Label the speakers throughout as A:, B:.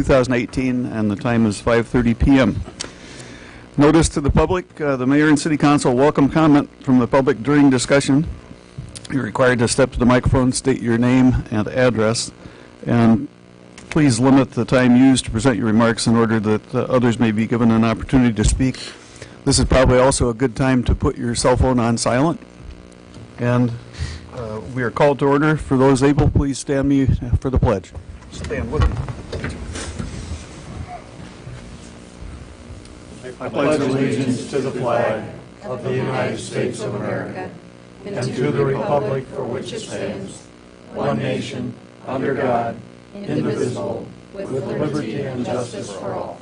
A: 2018, and the time is 5:30 p.m. Notice to the public, the Mayor and City Council welcome comment from the public during discussion. You're required to step to the microphone, state your name and address, and please limit the time used to present your remarks in order that others may be given an opportunity to speak. This is probably also a good time to put your cell phone on silent. And we are called to order. For those able, please stand me for the pledge. Stand with me.
B: I pledge allegiance to the flag of the United States of America and to the republic for which it stands, one nation, under God, indivisible, with liberty and justice for all.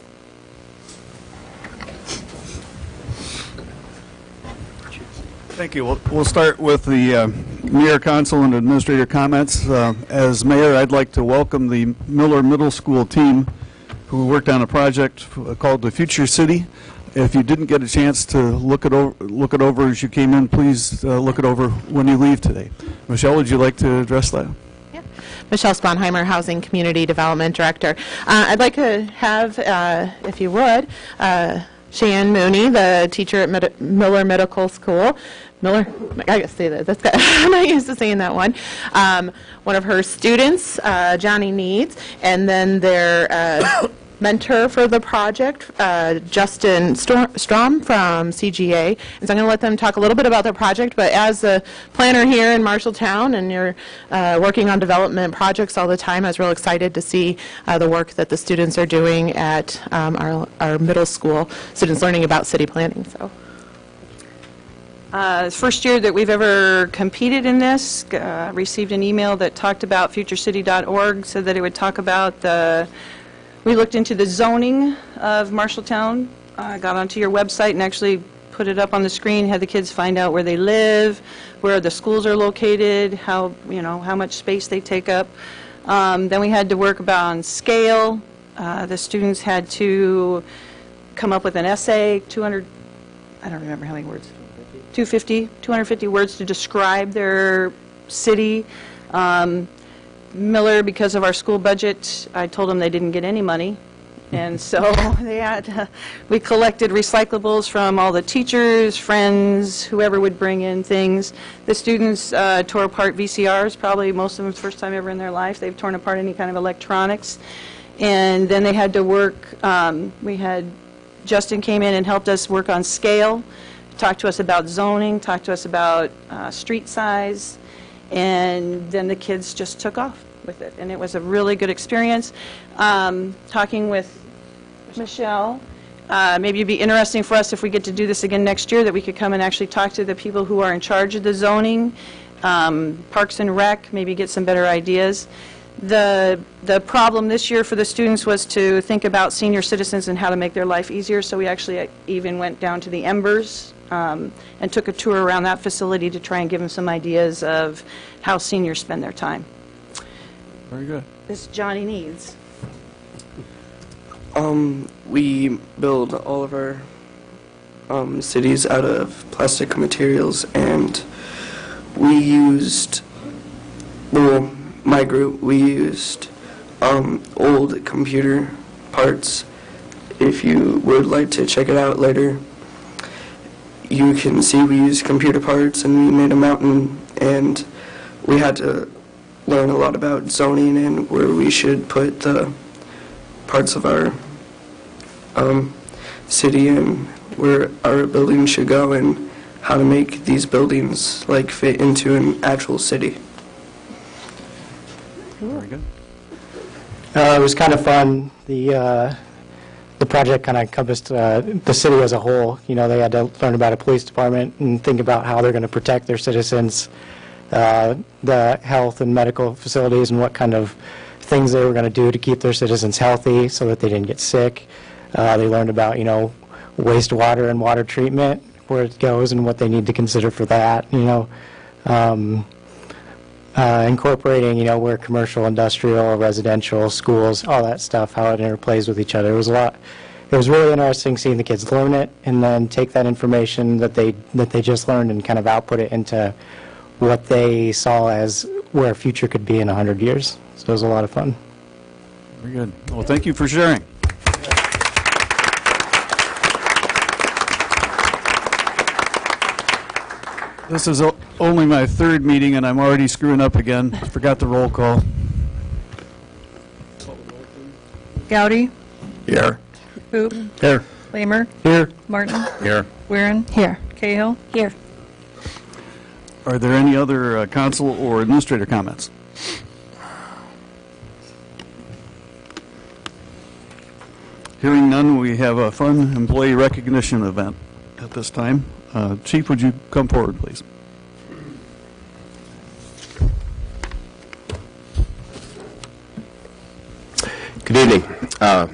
A: Thank you. We'll start with the Mayor, Council, and Administrator comments. As Mayor, I'd like to welcome the Miller Middle School team who worked on a project called the Future City. If you didn't get a chance to look it over as you came in, please look it over when you leave today. Michelle, would you like to address that?
C: Yeah. Michelle Sponheimer, Housing Community Development Director. I'd like to have, if you would, Cheyenne Mooney, the teacher at Miller Medical School. Miller, I gotta say that. I'm not used to saying that one. One of her students, Johnny Needs, and then their mentor for the project, Justin Strom from CGA. And so I'm going to let them talk a little bit about their project, but as a planner here in Marshalltown and you're working on development projects all the time, I was real excited to see the work that the students are doing at our middle school, students learning about city planning. So.
D: First year that we've ever competed in this, received an email that talked about futurecity.org, said that it would talk about we looked into the zoning of Marshalltown, got onto your website and actually put it up on the screen, had the kids find out where they live, where the schools are located, how much space they take up. Then we had to work on scale. The students had to come up with an essay, 200, I don't remember how many words, 250 words to describe their city. Miller, because of our school budget, I told them they didn't get any money, and so we collected recyclables from all the teachers, friends, whoever would bring in things. The students tore apart VCRs, probably most of them first time ever in their life. They've torn apart any kind of electronics, and then they had to work. Justin came in and helped us work on scale, talked to us about zoning, talked to us about street size. And then the kids just took off with it, and it was a really good experience. Talking with Michelle, maybe it'd be interesting for us if we get to do this again next year, that we could come and actually talk to the people who are in charge of the zoning, Parks and Rec, maybe get some better ideas. The problem this year for the students was to think about senior citizens and how to make their life easier, so we actually even went down to the Embers and took a tour around that facility to try and give them some ideas of how seniors spend their time.
A: Very good.
D: This Johnny Needs.
E: We build all of our cities out of plastic materials, and we used, my group, we used old computer parts. If you would like to check it out later, you can see we used computer parts and we made a mountain, and we had to learn a lot about zoning and where we should put the parts of our city and where our buildings should go and how to make these buildings fit into an actual city.
A: Very good.
F: It was kind of fun. The project kind of encompassed the city as a whole. They had to learn about a police department and think about how they're going to protect their citizens, the health and medical facilities, and what kind of things they were going to do to keep their citizens healthy so that they didn't get sick. They learned about, wastewater and water treatment, where it goes and what they need to consider for that, incorporating, where commercial, industrial, residential, schools, all that stuff, how it interplays with each other. It was really interesting seeing the kids learn it and then take that information that they just learned and kind of output it into what they saw as where a future could be in 100 years. So it was a lot of fun.
A: Very good. Well, thank you for sharing. This is only my third meeting, and I'm already screwing up again. Forgot the roll call.
G: Gowdy,
B: Here.
G: Hoop,
B: Here.
G: Lamer,
F: Here.
G: Martin,
B: Here.
G: Weirin. Here. Cahill. Here.
A: Are there any other council or administrator comments? Hearing none, we have a fun employee recognition event at this time. Chief, would you come forward, please?
H: Good evening. My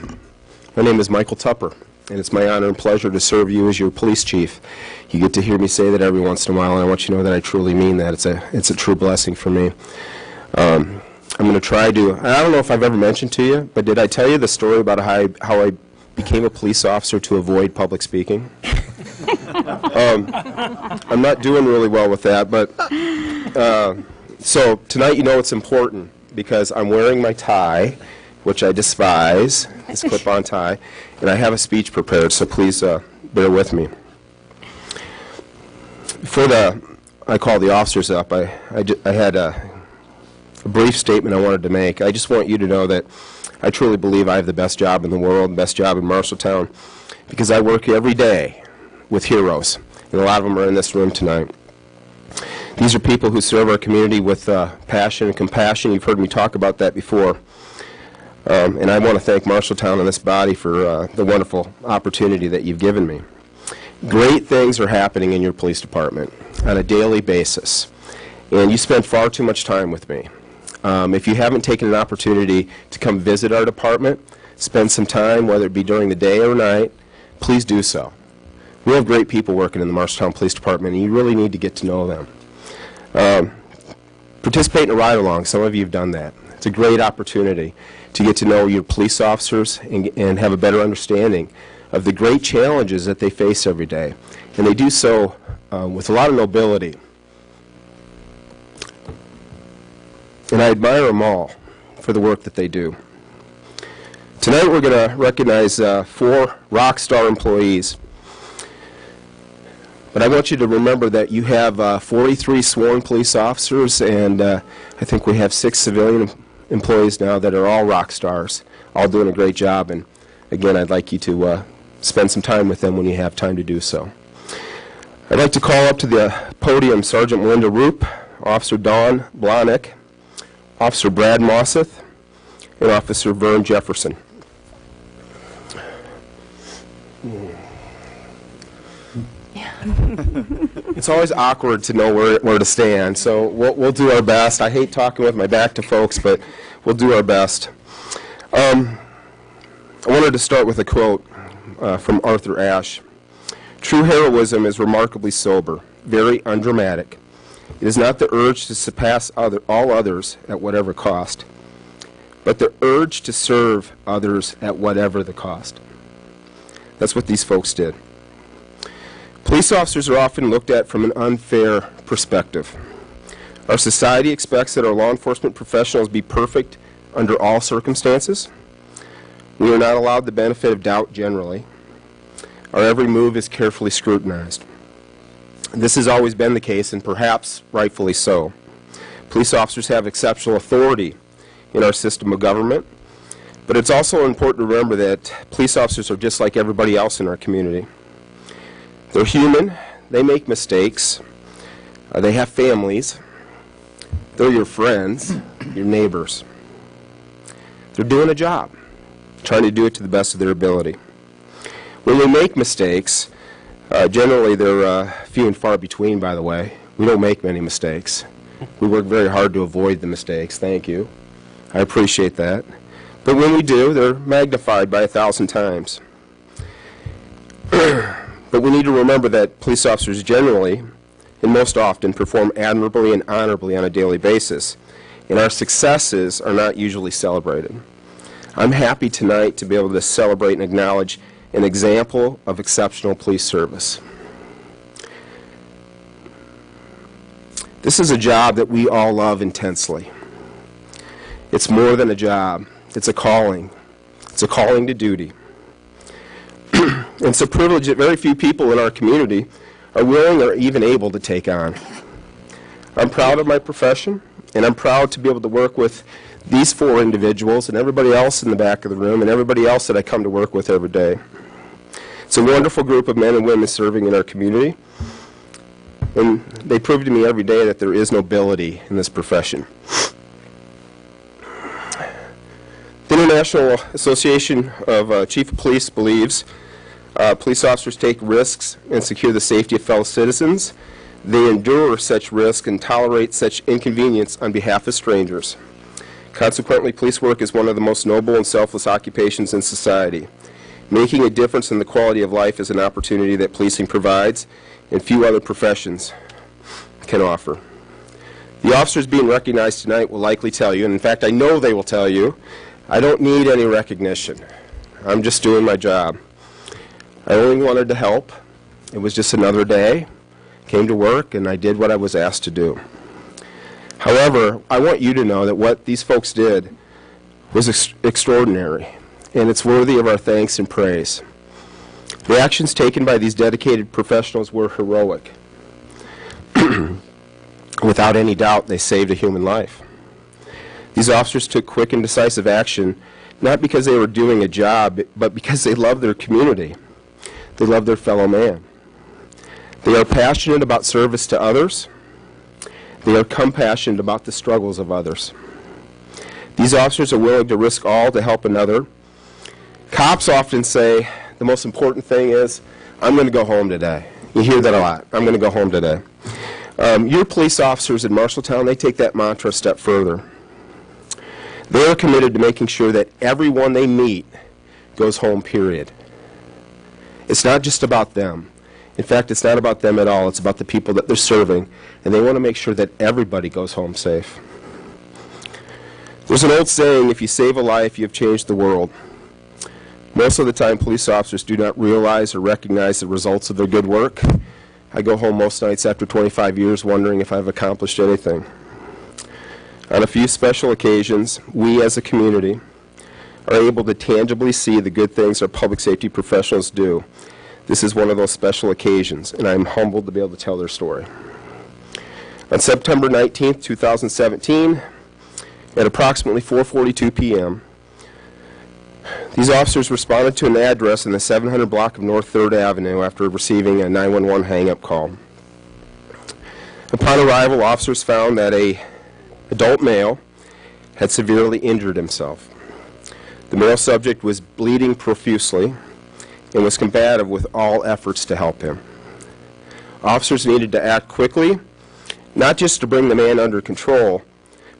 H: name is Michael Tupper, and it's my honor and pleasure to serve you as your police chief. You get to hear me say that every once in a while, and I want you to know that I truly mean that. It's a true blessing for me. I'm going to try to, I don't know if I've ever mentioned to you, but did I tell you the story about how I became a police officer to avoid public speaking? I'm not doing really well with that, but so tonight you know it's important because I'm wearing my tie, which I despise, this clip-on tie, and I have a speech prepared, so please bear with me. Before I call the officers up, I had a brief statement I wanted to make. I just want you to know that I truly believe I have the best job in the world, the best job in Marshalltown, because I work every day with heroes, and a lot of them are in this room tonight. These are people who serve our community with passion and compassion. You've heard me talk about that before. And I want to thank Marshalltown and this body for the wonderful opportunity that you've given me. Great things are happening in your police department on a daily basis, and you spend far too much time with me. If you haven't taken an opportunity to come visit our department, spend some time, whether it be during the day or night, please do so. We have great people working in the Marshalltown Police Department, and you really need to get to know them. Participate in a ride-along. Some of you have done that. It's a great opportunity to get to know your police officers and have a better understanding of the great challenges that they face every day. And they do so with a lot of nobility. And I admire them all for the work that they do. Tonight we're going to recognize 4 rock star employees. But I want you to remember that you have 43 sworn police officers, and I think we have 6 civilian employees now that are all rock stars, all doing a great job. And again, I'd like you to spend some time with them when you have time to do so. I'd like to call up to the podium Sergeant Melinda Roop, Officer Dawn Blahnik, Officer Brad Mosseth, and Officer Vern Jefferson. It's always awkward to know where to stand, so we'll do our best. I hate talking with my back to folks, but we'll do our best. I wanted to start with a quote from Arthur Ashe. True heroism is remarkably sober, very undramatic. It is not the urge to surpass all others at whatever cost, but the urge to serve others at whatever the cost. That's what these folks did. Police officers are often looked at from an unfair perspective. Our society expects that our law enforcement professionals be perfect under all circumstances. We are not allowed the benefit of doubt generally. Our every move is carefully scrutinized. This has always been the case, and perhaps rightfully so. Police officers have exceptional authority in our system of government, but it's also important to remember that police officers are just like everybody else in our community. They're human, they make mistakes, they have families, they're your friends, your neighbors. They're doing a job, trying to do it to the best of their ability. When we make mistakes, generally they're few and far between, by the way. We don't make many mistakes. We work very hard to avoid the mistakes, thank you. I appreciate that. But when we do, they're magnified by 1,000 times. But we need to remember that police officers generally, and most often, perform admirably and honorably on a daily basis, and our successes are not usually celebrated. I'm happy tonight to be able to celebrate and acknowledge an example of exceptional police service. This is a job that we all love intensely. It's more than a job. It's a calling. It's a calling to duty. It's a privilege that very few people in our community are willing or even able to take on. I'm proud of my profession, and I'm proud to be able to work with these 4 individuals and everybody else in the back of the room and everybody else that I come to work with every day. It's a wonderful group of men and women serving in our community, and they prove to me every day that there is nobility in this profession. The International Association of Chief of Police believes police officers take risks and secure the safety of fellow citizens. They endure such risk and tolerate such inconvenience on behalf of strangers. Consequently, police work is one of the most noble and selfless occupations in society. Making a difference in the quality of life is an opportunity that policing provides and few other professions can offer. The officers being recognized tonight will likely tell you, and in fact I know they will tell you, I don't need any recognition. I'm just doing my job. I only wanted to help. It was just another day. Came to work and I did what I was asked to do. However, I want you to know that what these folks did was extraordinary, and it's worthy of our thanks and praise. The actions taken by these dedicated professionals were heroic. Without any doubt, they saved a human life. These officers took quick and decisive action, not because they were doing a job, but because they loved their community. They loved their fellow man. They are passionate about service to others. They are compassionate about the struggles of others. These officers are willing to risk all to help another. Cops often say the most important thing is, I'm going to go home today. You hear that a lot. I'm going to go home today. Your police officers in Marshalltown, they take that mantra a step further. They are committed to making sure that everyone they meet goes home, period. It's not just about them. In fact, it's not about them at all. It's about the people that they're serving, and they want to make sure that everybody goes home safe. There's an old saying, if you save a life, you have changed the world. Most of the time, police officers do not realize or recognize the results of their good work. I go home most nights after 25 years wondering if I've accomplished anything. On a few special occasions, we as a community are able to tangibly see the good things our public safety professionals do. This is one of those special occasions, and I'm humbled to be able to tell their story. On September 19th, 2017, at approximately 4:42 p.m., these officers responded to an address in the 700 block of North 3rd Avenue after receiving a 911 hang-up call. Upon arrival, officers found that an adult male had severely injured himself. The male subject was bleeding profusely and was combative with all efforts to help him. Officers needed to act quickly, not just to bring the man under control,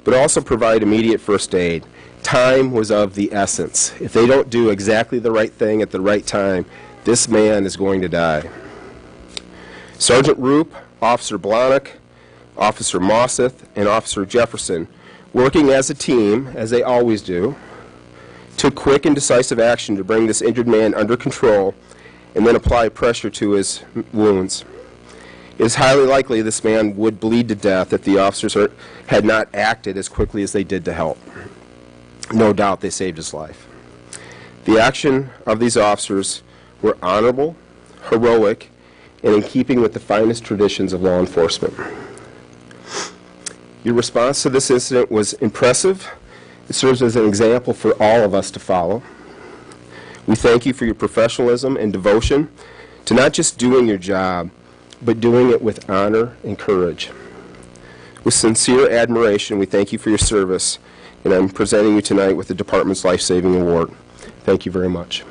H: but also provide immediate first aid. Time was of the essence. If they don't do exactly the right thing at the right time, this man is going to die. Sergeant Roop, Officer Blahnik, Officer Mosseth, and Officer Jefferson, working as a team, as they always do, took quick and decisive action to bring this injured man under control and then apply pressure to his wounds. It is highly likely this man would bleed to death if the officers had not acted as quickly as they did to help. No doubt they saved his life. The action of these officers were honorable, heroic, and in keeping with the finest traditions of law enforcement. Your response to this incident was impressive. It serves as an example for all of us to follow. We thank you for your professionalism and devotion to not just doing your job, but doing it with honor and courage. With sincere admiration, we thank you for your service, and I'm presenting you tonight with the Department's Life-Saving Award. Thank you very much.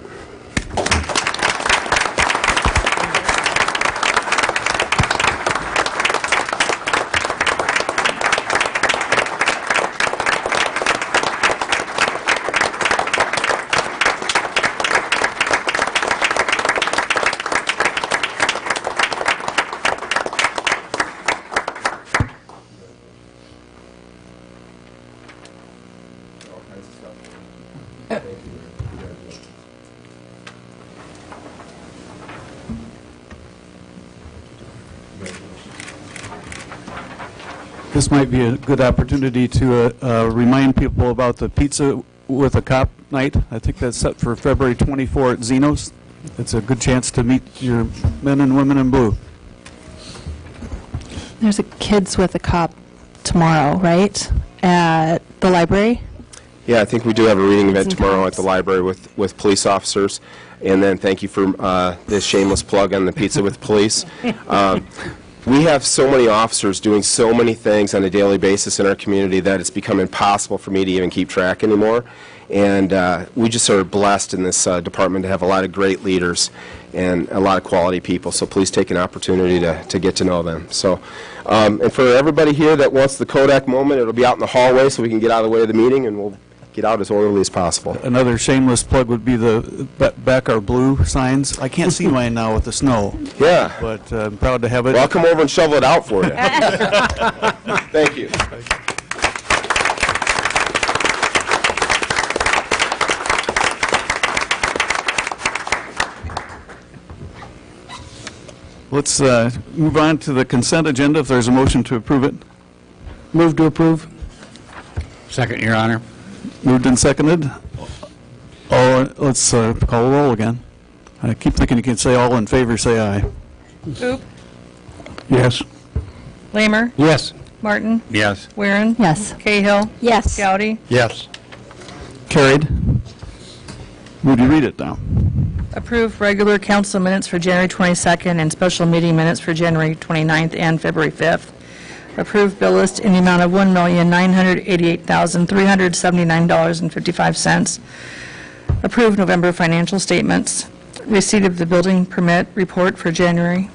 A: This might be a good opportunity to remind people about the pizza with a Cop night. I think that's set for February 24 at Zeno's. It's a good chance to meet your men and women in blue.
I: There's a Kids with a Cop tomorrow, right? At the library?
H: Yeah, I think we do have a reading event
I: Some
H: tomorrow at
I: times.
H: the library with police officers. And then thank you for this shameless plug on the Pizza with Police. We have so many officers doing so many things on a daily basis in our community that it's become impossible for me to even keep track anymore. And we just are blessed in this department to have a lot of great leaders and a lot of quality people. So please take an opportunity to get to know them. So, and for everybody here that wants the Kodak moment, it'll be out in the hallway so we can get out of the way of the meeting, and we'll get out as orderly as possible.
A: Another shameless plug would be the Back Our Blue signs. I can't see mine now with the snow,
H: Yeah.
A: but I'm proud to have it.
H: Well, I'll come over and shovel it out for you. Thank you.
A: Let's move on to the consent agenda, if there's a motion to approve it.
F: Move to approve.
J: Second, Your Honor.
A: Moved and seconded. Let's call a roll again. I keep thinking you can say all in favor, say aye.
G: Oop.
A: Yes.
G: Lamer.
F: Yes.
G: Martin.
J: Yes.
G: Weirin.
I: Yes.
G: Cahill.
I: Yes.
G: Gowdy.
J: Yes.
A: Carried. Would you read it now?
G: Approve regular council minutes for January 22nd and special meeting minutes for January 29th and February 5th. Approve bill list in the amount of $1,988,379.55. Approve November financial statements. Receipt of the building permit report for January.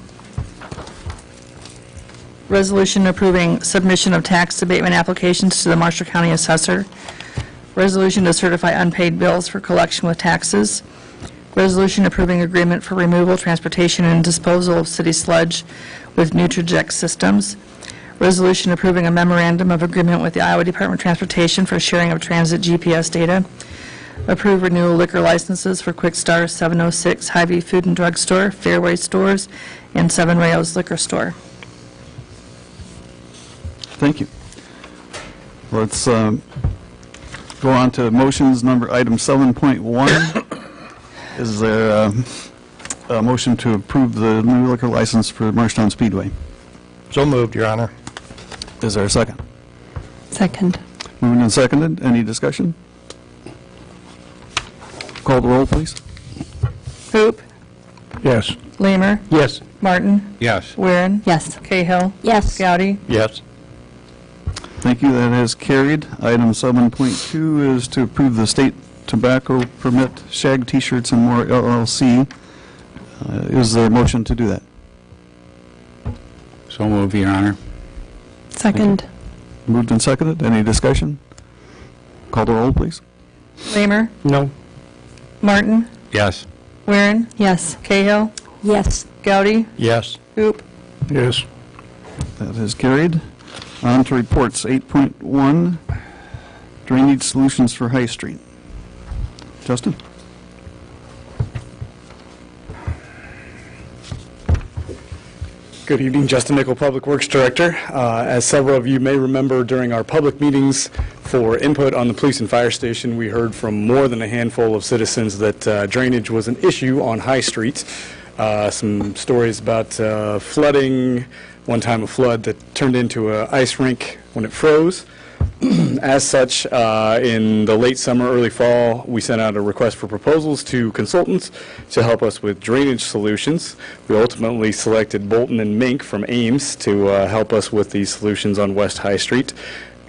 G: Resolution approving submission of tax abatement applications to the Marshall County Assessor. Resolution to certify unpaid bills for collection with taxes. Resolution approving agreement for removal, transportation, and disposal of city sludge with Nutraject Systems. Resolution approving a memorandum of agreement with the Iowa Department of Transportation for sharing of transit GPS data. Approve renewal liquor licenses for Quick Star 706 Hy-Vee Food and Drug Store, Fairway Stores, and Seven Rails Liquor Store.
A: Thank you. Let's go on to motions number item 7.1. Is there a motion to approve the new liquor license for Marshalltown Speedway?
J: So moved, Your Honor.
A: Is there a second?
I: Second.
A: Moved and seconded. Any discussion? Call the roll, please.
G: Hoop.
A: Yes.
G: Lamer.
F: Yes.
G: Martin.
J: Yes.
G: Weirin.
I: Yes.
G: Cahill.
I: Yes.
G: Gowdy.
J: Yes.
A: Thank you. That is carried. Item 7.2 is to approve the state tobacco permit, Shag T-shirts and More LLC. Is there a motion to do that?
J: So moved, Your Honor.
I: Second.
A: Moved and seconded. Any discussion? Call the roll, please.
G: Lamer.
F: No.
G: Martin.
J: Yes.
G: Weirin.
I: Yes.
G: Cahill.
I: Yes.
G: Gowdy.
J: Yes.
G: Hoop.
A: Yes. That is carried. On to reports. 8.1, drainage solutions for High Street. Justin?
K: Good evening, Justin Nickel, Public Works Director. As several of you may remember, during our public meetings for input on the police and fire station, we heard from more than a handful of citizens that drainage was an issue on High Street. Some stories about flooding, one time a flood that turned into an ice rink when it froze. As such, in the late summer, early fall, we sent out a request for proposals to consultants to help us with drainage solutions. We ultimately selected Bolton and Mink from Ames to help us with these solutions on West High Street.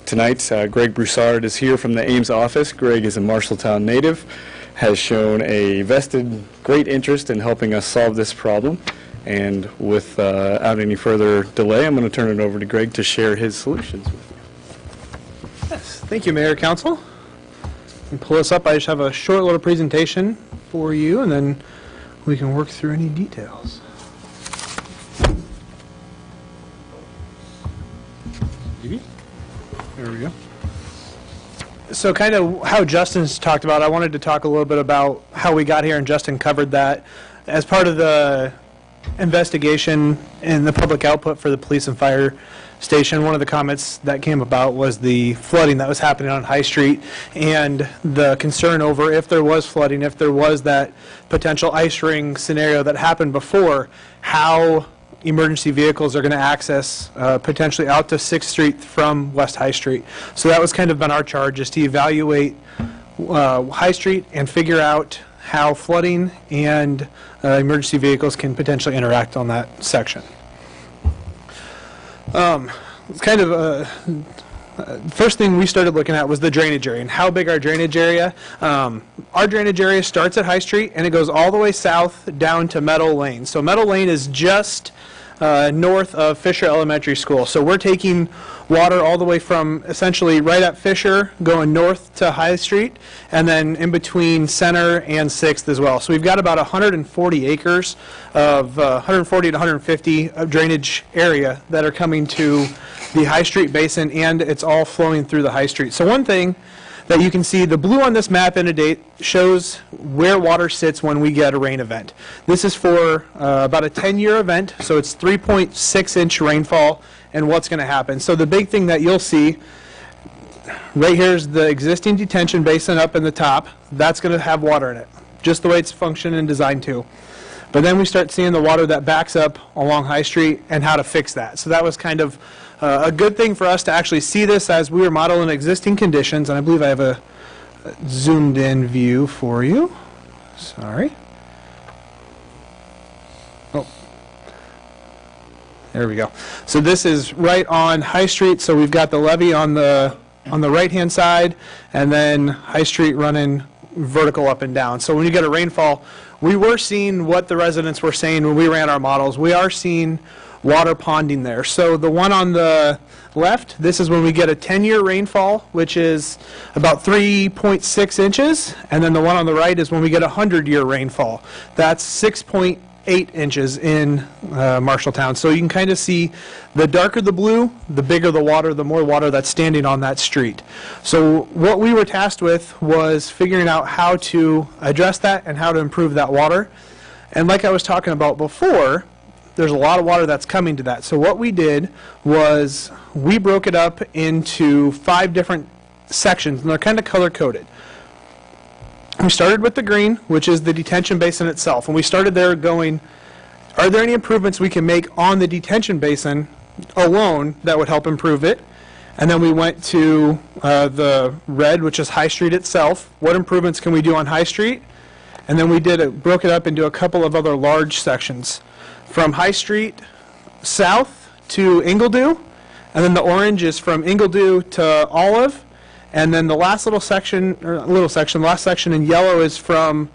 K: Tonight, Greg Broussard is here from the Ames office. Greg is a Marshalltown native, has shown a vested great interest in helping us solve this problem. And without any further delay, I'm going to turn it over to Greg to share his solutions with you.
L: Yes, thank you, Mayor, Council. And pull this up. I just have a short little presentation for you, and then we can work through any details. There we go. So kind of how Justin's talked about, I wanted to talk a little bit about how we got here, and Justin covered that. As part of the investigation and the public output for the police and fire station, one of the comments that came about was the flooding that was happening on High Street and the concern over if there was flooding, if there was that potential ice ring scenario that happened before, how emergency vehicles are going to access potentially out to 6th Street from West High Street. So that was kind of been our charge, is to evaluate High Street and figure out how flooding and emergency vehicles can potentially interact on that section. It's kind of first thing we started looking at was the drainage area and how big our drainage area. Our drainage area starts at High Street and it goes all the way south down to Meadow Lane. So Meadow Lane is just north of Fisher Elementary School. So we're taking water all the way from essentially right at Fisher going north to High Street and then in between Center and 6th as well. So we've got about 140 acres of 140 to 150 of drainage area that are coming to the High Street basin, and it's all flowing through the High Street. So one thing that you can see, the blue on this map in a date shows where water sits when we get a rain event. This is for about a 10-year event, so it's 3.6-inch rainfall and what's going to happen. So the big thing that you'll see right here is the existing detention basin up in the top. That's going to have water in it, just the way it's functioned and designed to. But then we start seeing the water that backs up along High Street and how to fix that. So that was kind of a good thing for us to actually see this as we were modeling existing conditions, and I believe I have a zoomed in view for you. Sorry. Oh. There we go. So this is right on High Street, so we've got the levee on the right-hand side, and then High Street running vertical up and down. So when you get a rainfall, we were seeing what the residents were saying when we ran our models. We are seeing water ponding there. So the one on the left, this is when we get a 10-year rainfall, which is about 3.6 inches, and then the one on the right is when we get a 100-year rainfall. That's 6.8 inches in Marshalltown. So you can kind of see the darker the blue, the bigger the water, the more water that's standing on that street. So what we were tasked with was figuring out how to address that and how to improve that water. And like I was talking about before, there's a lot of water that's coming to that. So what we did was we broke it up into 5 different sections, and they're kind of color-coded. We started with the green, which is the detention basin itself. And we started there going, are there any improvements we can make on the detention basin alone that would help improve it? And then we went to the red, which is High Street itself. What improvements can we do on High Street? And then we broke it up into a couple of other large sections. From High Street south to Ingledew, and then the orange is from Ingledew to Olive, and then the last last section in yellow is from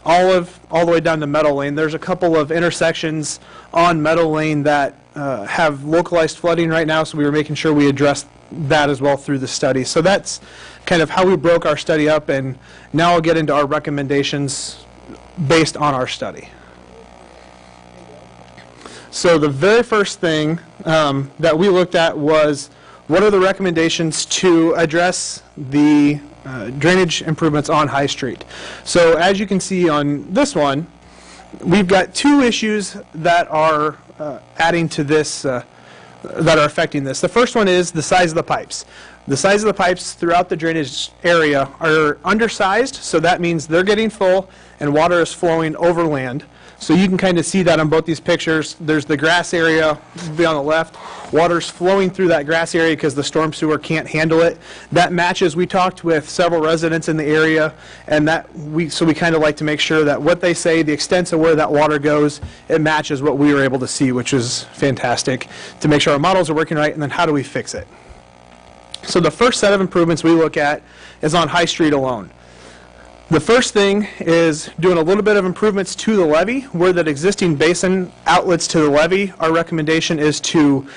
L: Olive all the way down to Meadow Lane. There's a couple of intersections on Meadow Lane that have localized flooding right now, so we were making sure we addressed that as well through the study. So that's kind of how we broke our study up, and now I'll get into our recommendations based on our study. So the very first thing that we looked at was what are the recommendations to address the drainage improvements on High Street. So as you can see on this one, we've got 2 issues that are adding to this, that are affecting this. The first one is the size of the pipes. The size of the pipes throughout the drainage area are undersized, so that means they're getting full and water is flowing over land. So you can kind of see that on both these pictures. There's the grass area be on the left. Water's flowing through that grass area because the storm sewer can't handle it. That matches, we talked with several residents in the area, and so we kind of like to make sure that what they say, the extent of where that water goes, it matches what we were able to see, which is fantastic, to make sure our models are working right, and then how do we fix it? So the first set of improvements we look at is on High Street alone. The first thing is doing a little bit of improvements to the levee. Where that existing basin outlets to the levee, our recommendation is to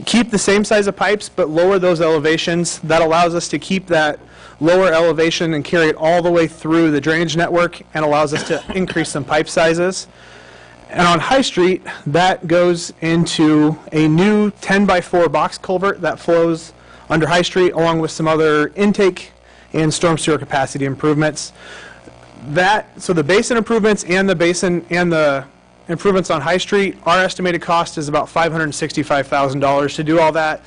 L: keep the same size of pipes but lower those elevations. That allows us to keep that lower elevation and carry it all the way through the drainage network and allows us to increase some pipe sizes. And on High Street, that goes into a new 10x4 box culvert that flows under High Street along with some other intake and storm sewer capacity improvements. So the basin improvements and the basin and the improvements on High Street, our estimated cost is about $565,000 to do all that.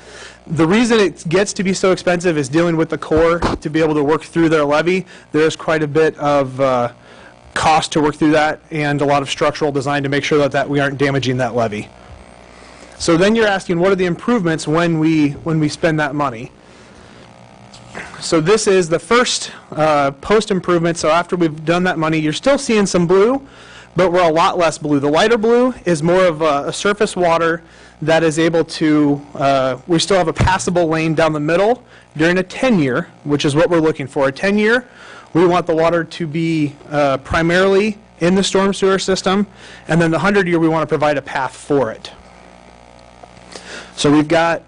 L: The reason it gets to be so expensive is dealing with the Corps to be able to work through their levee. There's quite a bit of cost to work through that and a lot of structural design to make sure that we aren't damaging that levee. So then you're asking, what are the improvements when we spend that money? So this is the first post improvement. So after we've done that money, you're still seeing some blue, but we're a lot less blue. The lighter blue is more of a surface water that is able to, we still have a passable lane down the middle during a 10-year, which is what we're looking for. A 10-year, we want the water to be primarily in the storm sewer system, and then the 100-year, we want to provide a path for it. So we've got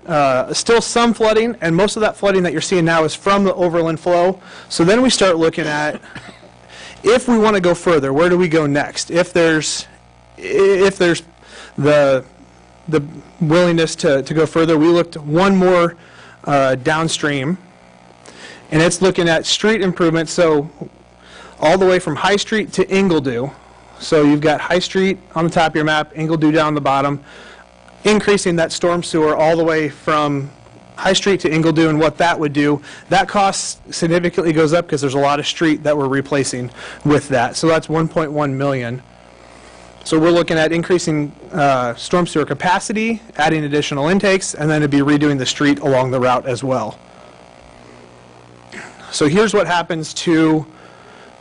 L: still some flooding, and most of that flooding that you're seeing now is from the overland flow. So then we start looking at, if we want to go further, where do we go next? If there's the willingness to go further, we looked one more downstream, and it's looking at street improvements, so all the way from High Street to Ingledew. So you've got High Street on the top of your map, Ingledew down the bottom, increasing that storm sewer all the way from High Street to Ingledew, and what that would do, that cost significantly goes up because there's a lot of street that we're replacing with that. So that's $1.1 million. So we're looking at increasing storm sewer capacity, adding additional intakes, and then it'd be redoing the street along the route as well. So here's what happens to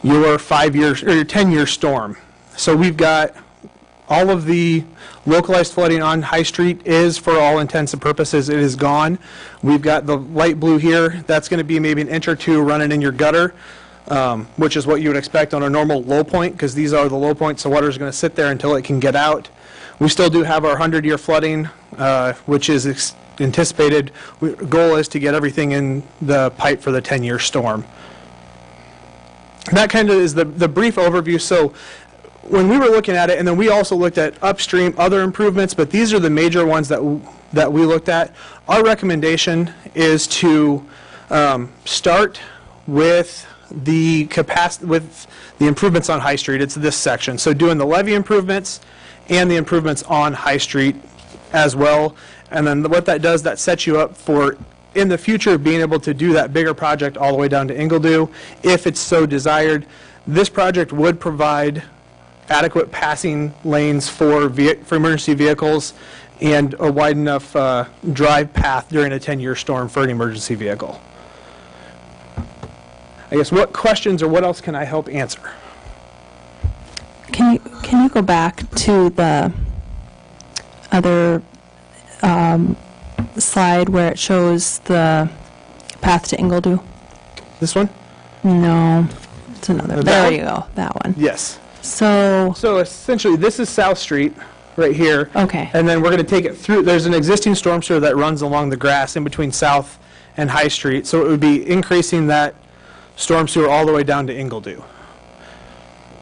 L: your 5-year or your 10-year storm. So we've got all of the localized flooding on High Street is, for all intents and purposes, it is gone. We've got the light blue here. That's going to be maybe an inch or two running in your gutter, which is what you would expect on a normal low point, because these are the low points, so water is going to sit there until it can get out. We still do have our 100-year flooding, which is anticipated. Goal is to get everything in the pipe for the 10-year storm. That kind of is the brief overview. So when we were looking at it, and then we also looked at upstream other improvements, but these are the major ones that we looked at. Our recommendation is to start with the improvements on High Street. It's this section. So doing the levee improvements and the improvements on High Street as well. And then what that does, that sets you up for, in the future, being able to do that bigger project all the way down to Ingledew, if it's so desired. This project would provide adequate passing lanes for emergency vehicles and a wide enough drive path during a 10-year storm for an emergency vehicle. I guess, what questions or what else can I help answer?
I: Can you go back to the other slide where it shows the path to Ingledew?
L: This one?
I: No, it's another. There you go, that one.
L: Yes.
I: So
L: essentially, this is South Street right here.
I: Okay.
L: And then we're going to take it through. There's an existing storm sewer that runs along the grass in between South and High Street. So it would be increasing that storm sewer all the way down to Ingledew.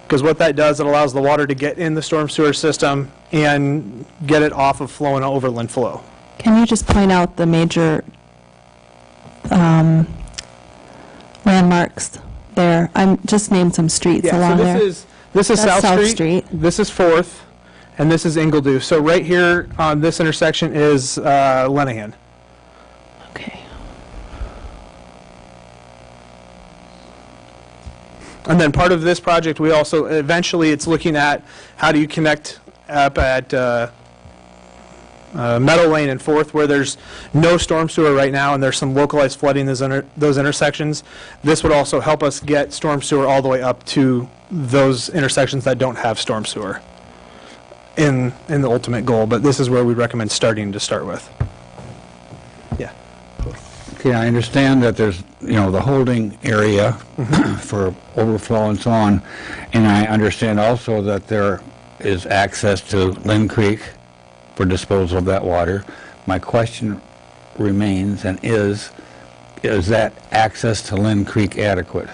L: Because what that does, it allows the water to get in the storm sewer system and get it off of flowing overland flow.
I: Can you just point out the major landmarks there? I'm just named some streets along there.
L: This is
I: That's
L: South Street. This is 4th, and this is Ingledew. So right here on this intersection is Lenahan.
I: Okay.
L: And then part of this project, we also, eventually, it's looking at how do you connect up at Meadow Lane and 4th, where there's no storm sewer right now, and there's some localized flooding in those intersections. This would also help us get storm sewer all the way up to those intersections that don't have storm sewer in the ultimate goal. But this is where we recommend starting to start with. Yeah.
J: Okay, I understand that there's, the holding area for overflow and so on, and I understand also that there is access to Lynn Creek for disposal of that water. My question remains, and is that access to Lynn Creek adequate?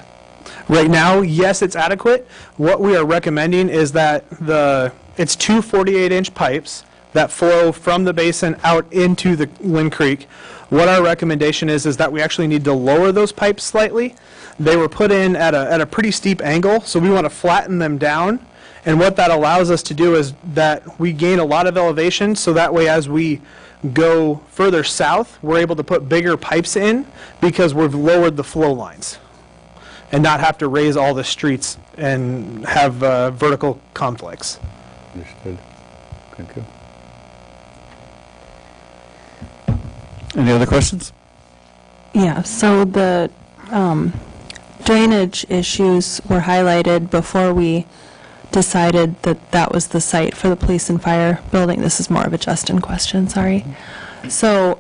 L: Right now, yes, it's adequate. What we are recommending is that it's two 48-inch pipes that flow from the basin out into the Lynn Creek. What our recommendation is that we actually need to lower those pipes slightly. They were put in at a pretty steep angle, so we want to flatten them down And what that allows us to do is that we gain a lot of elevation, so that way as we go further south, we're able to put bigger pipes in because we've lowered the flow lines and not have to raise all the streets and have vertical conflicts.
J: Understood. Thank you.
A: Any other questions?
I: Yeah, so the drainage issues were highlighted before we decided that that was the site for the police and fire building. This is more of a Justin question, sorry. So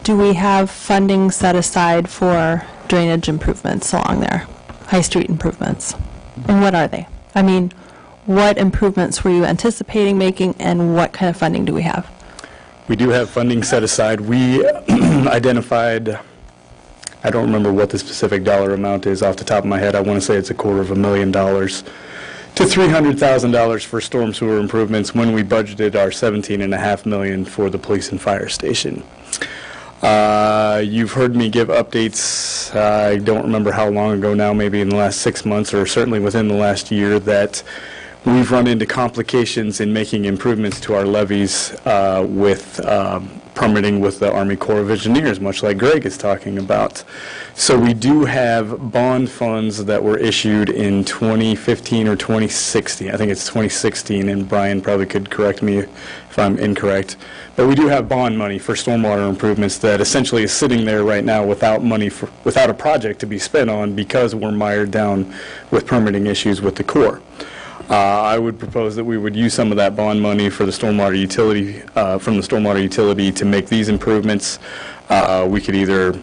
I: do we have funding set aside for drainage improvements along there, High Street improvements? And what are they? I mean, what improvements were you anticipating making, and what kind of funding do we have?
K: We do have funding set aside. We identified, I don't remember what the specific dollar amount is off the top of my head. I want to say it's $250,000 to $300,000 for storm sewer improvements when we budgeted our $17.5 million for the police and fire station. You've heard me give updates, I don't remember how long ago now, maybe in the last 6 months or certainly within the last year, that we've run into complications in making improvements to our levees with permitting with the Army Corps of Engineers, much like Greg is talking about. So we do have bond funds that were issued in 2015 or 2016. I think it's 2016, and Brian probably could correct me if I'm incorrect. But we do have bond money for stormwater improvements that essentially is sitting there right now without money, without a project to be spent on because we're mired down with permitting issues with the Corps. I would propose that we would use some of that bond money for the stormwater utility, from the stormwater utility to make these improvements. We could either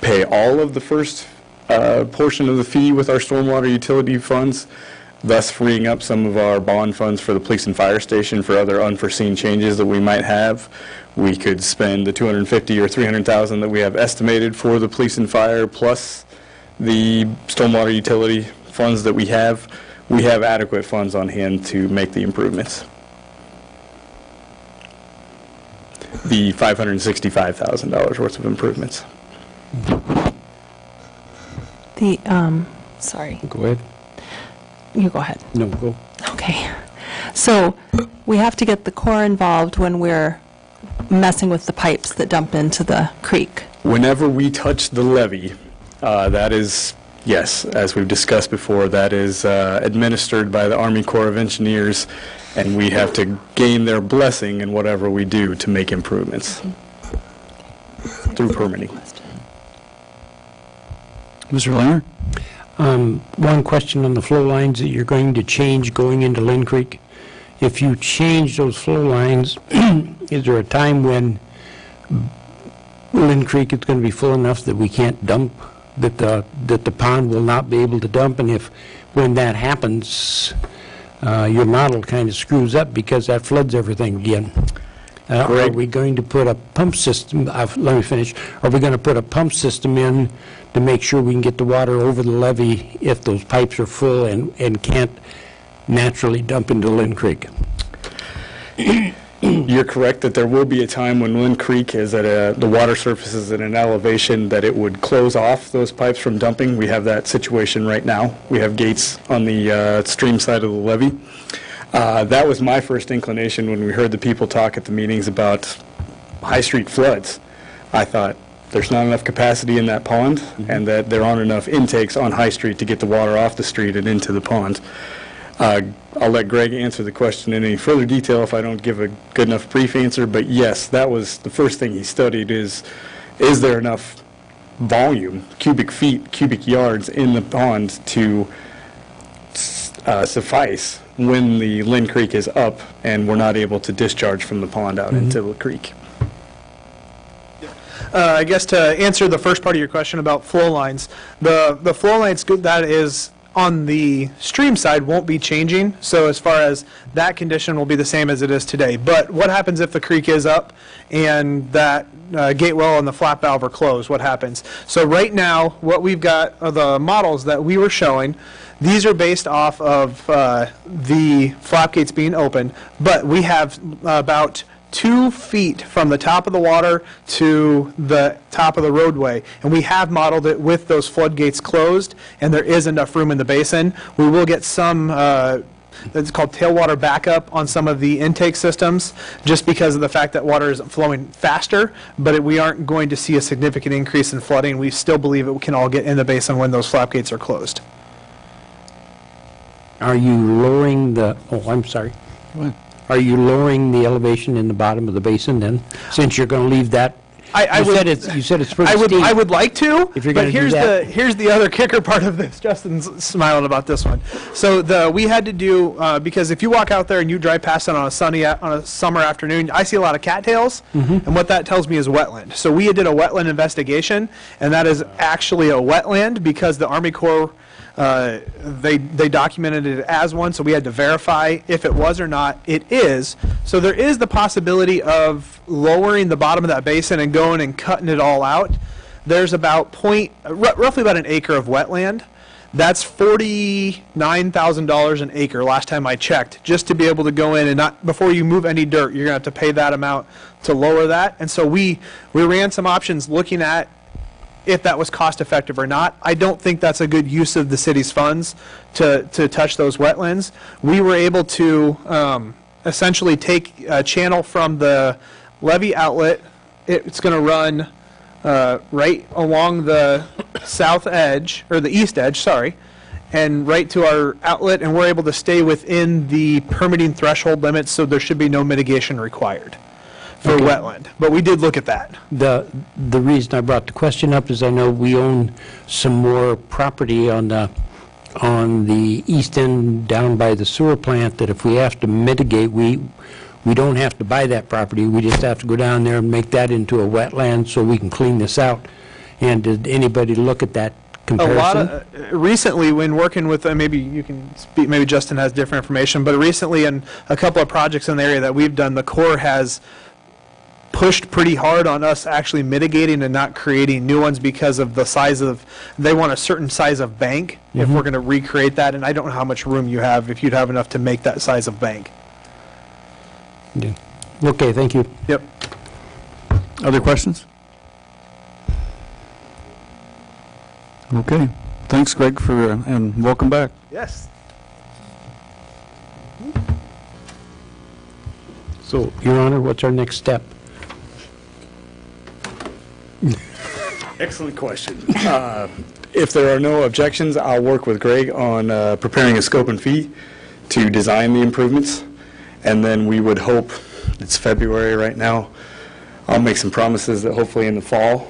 K: pay all of the first portion of the fee with our stormwater utility funds, thus freeing up some of our bond funds for the police and fire station for other unforeseen changes that we might have. We could spend the $250,000 or $300,000 that we have estimated for the police and fire plus the stormwater utility funds that we have. We have adequate funds on hand to make the improvements. The $565,000 worth of improvements.
I: Sorry.
M: Go ahead.
I: You go ahead.
M: No, go.
I: Okay. So we have to get the Corps involved when we're messing with the pipes that dump into the creek.
K: Whenever we touch the levee, that is, yes, as we've discussed before, that is administered by the Army Corps of Engineers, and we have to gain their blessing in whatever we do to make improvements through permitting.
A: Mr. Lerner?
M: One question on the flow lines that you're going to change going into Lynn Creek. If you change those flow lines, is there a time when Lynn Creek is going to be full enough that we can't dump, that the pond will not be able to dump? And if, when that happens, your model kind of screws up because that floods everything again. Are we going to put a pump system, let me finish, are we going to put a pump system in to make sure we can get the water over the levee if those pipes are full and can't naturally dump into Lynn Creek?
K: You're correct that there will be a time when Lynn Creek is at the water surface is at an elevation that it would close off those pipes from dumping. We have that situation right now. We have gates on the stream side of the levee. That was my first inclination when we heard the people talk at the meetings about High Street floods. I thought there's not enough capacity in that pond and that there aren't enough intakes on High Street to get the water off the street and into the pond. I'll let Greg answer the question in any further detail if I don't give a good enough brief answer, but yes, that was the first thing he studied is there enough volume, cubic feet, cubic yards in the pond to suffice when the Lynn Creek is up and we're not able to discharge from the pond out into the creek.
L: I guess to answer the first part of your question about flow lines, the flow lines that is on the stream side won't be changing, so as far as that condition will be the same as it is today. But what happens if the creek is up and that gate well and the flap valve are closed? What happens? So right now, what we've got are the models that we were showing. These are based off of the flap gates being open, but we have about 2 feet from the top of the water to the top of the roadway. And we have modeled it with those floodgates closed, and there is enough room in the basin. We will get some, it's called tailwater backup on some of the intake systems, just because of the fact that water isn't flowing faster, but we aren't going to see a significant increase in flooding. We still believe it can all get in the basin when those flap gates are closed.
M: Are you lowering the, oh, I'm sorry. Are you lowering the elevation in the bottom of the basin then, since you're going to leave that? You said it's pretty steep.
L: I would like to,
M: If you're
L: but
M: gonna do that.
L: here's the other kicker part of this. Justin's smiling about this one. So we had to do, because if you walk out there and you drive past it on a summer afternoon, I see a lot of cattails, and what that tells me is wetland. So we did a wetland investigation, and that is actually a wetland because the Army Corps, they documented it as one, so we had to verify if it was or not. It is. So there is the possibility of lowering the bottom of that basin and going and cutting it all out. There's about roughly about an acre of wetland. That's $49,000 an acre last time I checked, just to be able to go in and not, before you move any dirt, you're going to have to pay that amount to lower that. And so we ran some options looking at if that was cost effective or not. I don't think that's a good use of the city's funds to touch those wetlands. We were able to essentially take a channel from the levee outlet. It's going to run right along the south edge, or the east edge, sorry, and right to our outlet, and we're able to stay within the permitting threshold limits, so there should be no mitigation required for wetland. But we did look at that.
M: The reason I brought the question up is I know we own some more property on the east end down by the sewer plant, that if we have to mitigate, we don't have to buy that property. We just have to go down there and make that into a wetland so we can clean this out. And did anybody look at that comparison?
L: A lot of, recently when working with, maybe you can speak, maybe Justin has different information, but recently in a couple of projects in the area that we've done, the Corps has pushed pretty hard on us actually mitigating and not creating new ones because of the size of, they want a certain size of bank if we're going to recreate that, and I don't know how much room you have, if you'd have enough to make that size of bank.
M: Yeah. Okay, thank you.
L: Yep.
A: Other questions? Okay. Thanks, Greg, and welcome back.
L: Yes.
M: So, Your Honor, what's our next step?
K: Excellent question. If there are no objections, I'll work with Greg on preparing a scope and fee to design the improvements, and then we would hope, it's February right now, I'll make some promises that hopefully in the fall,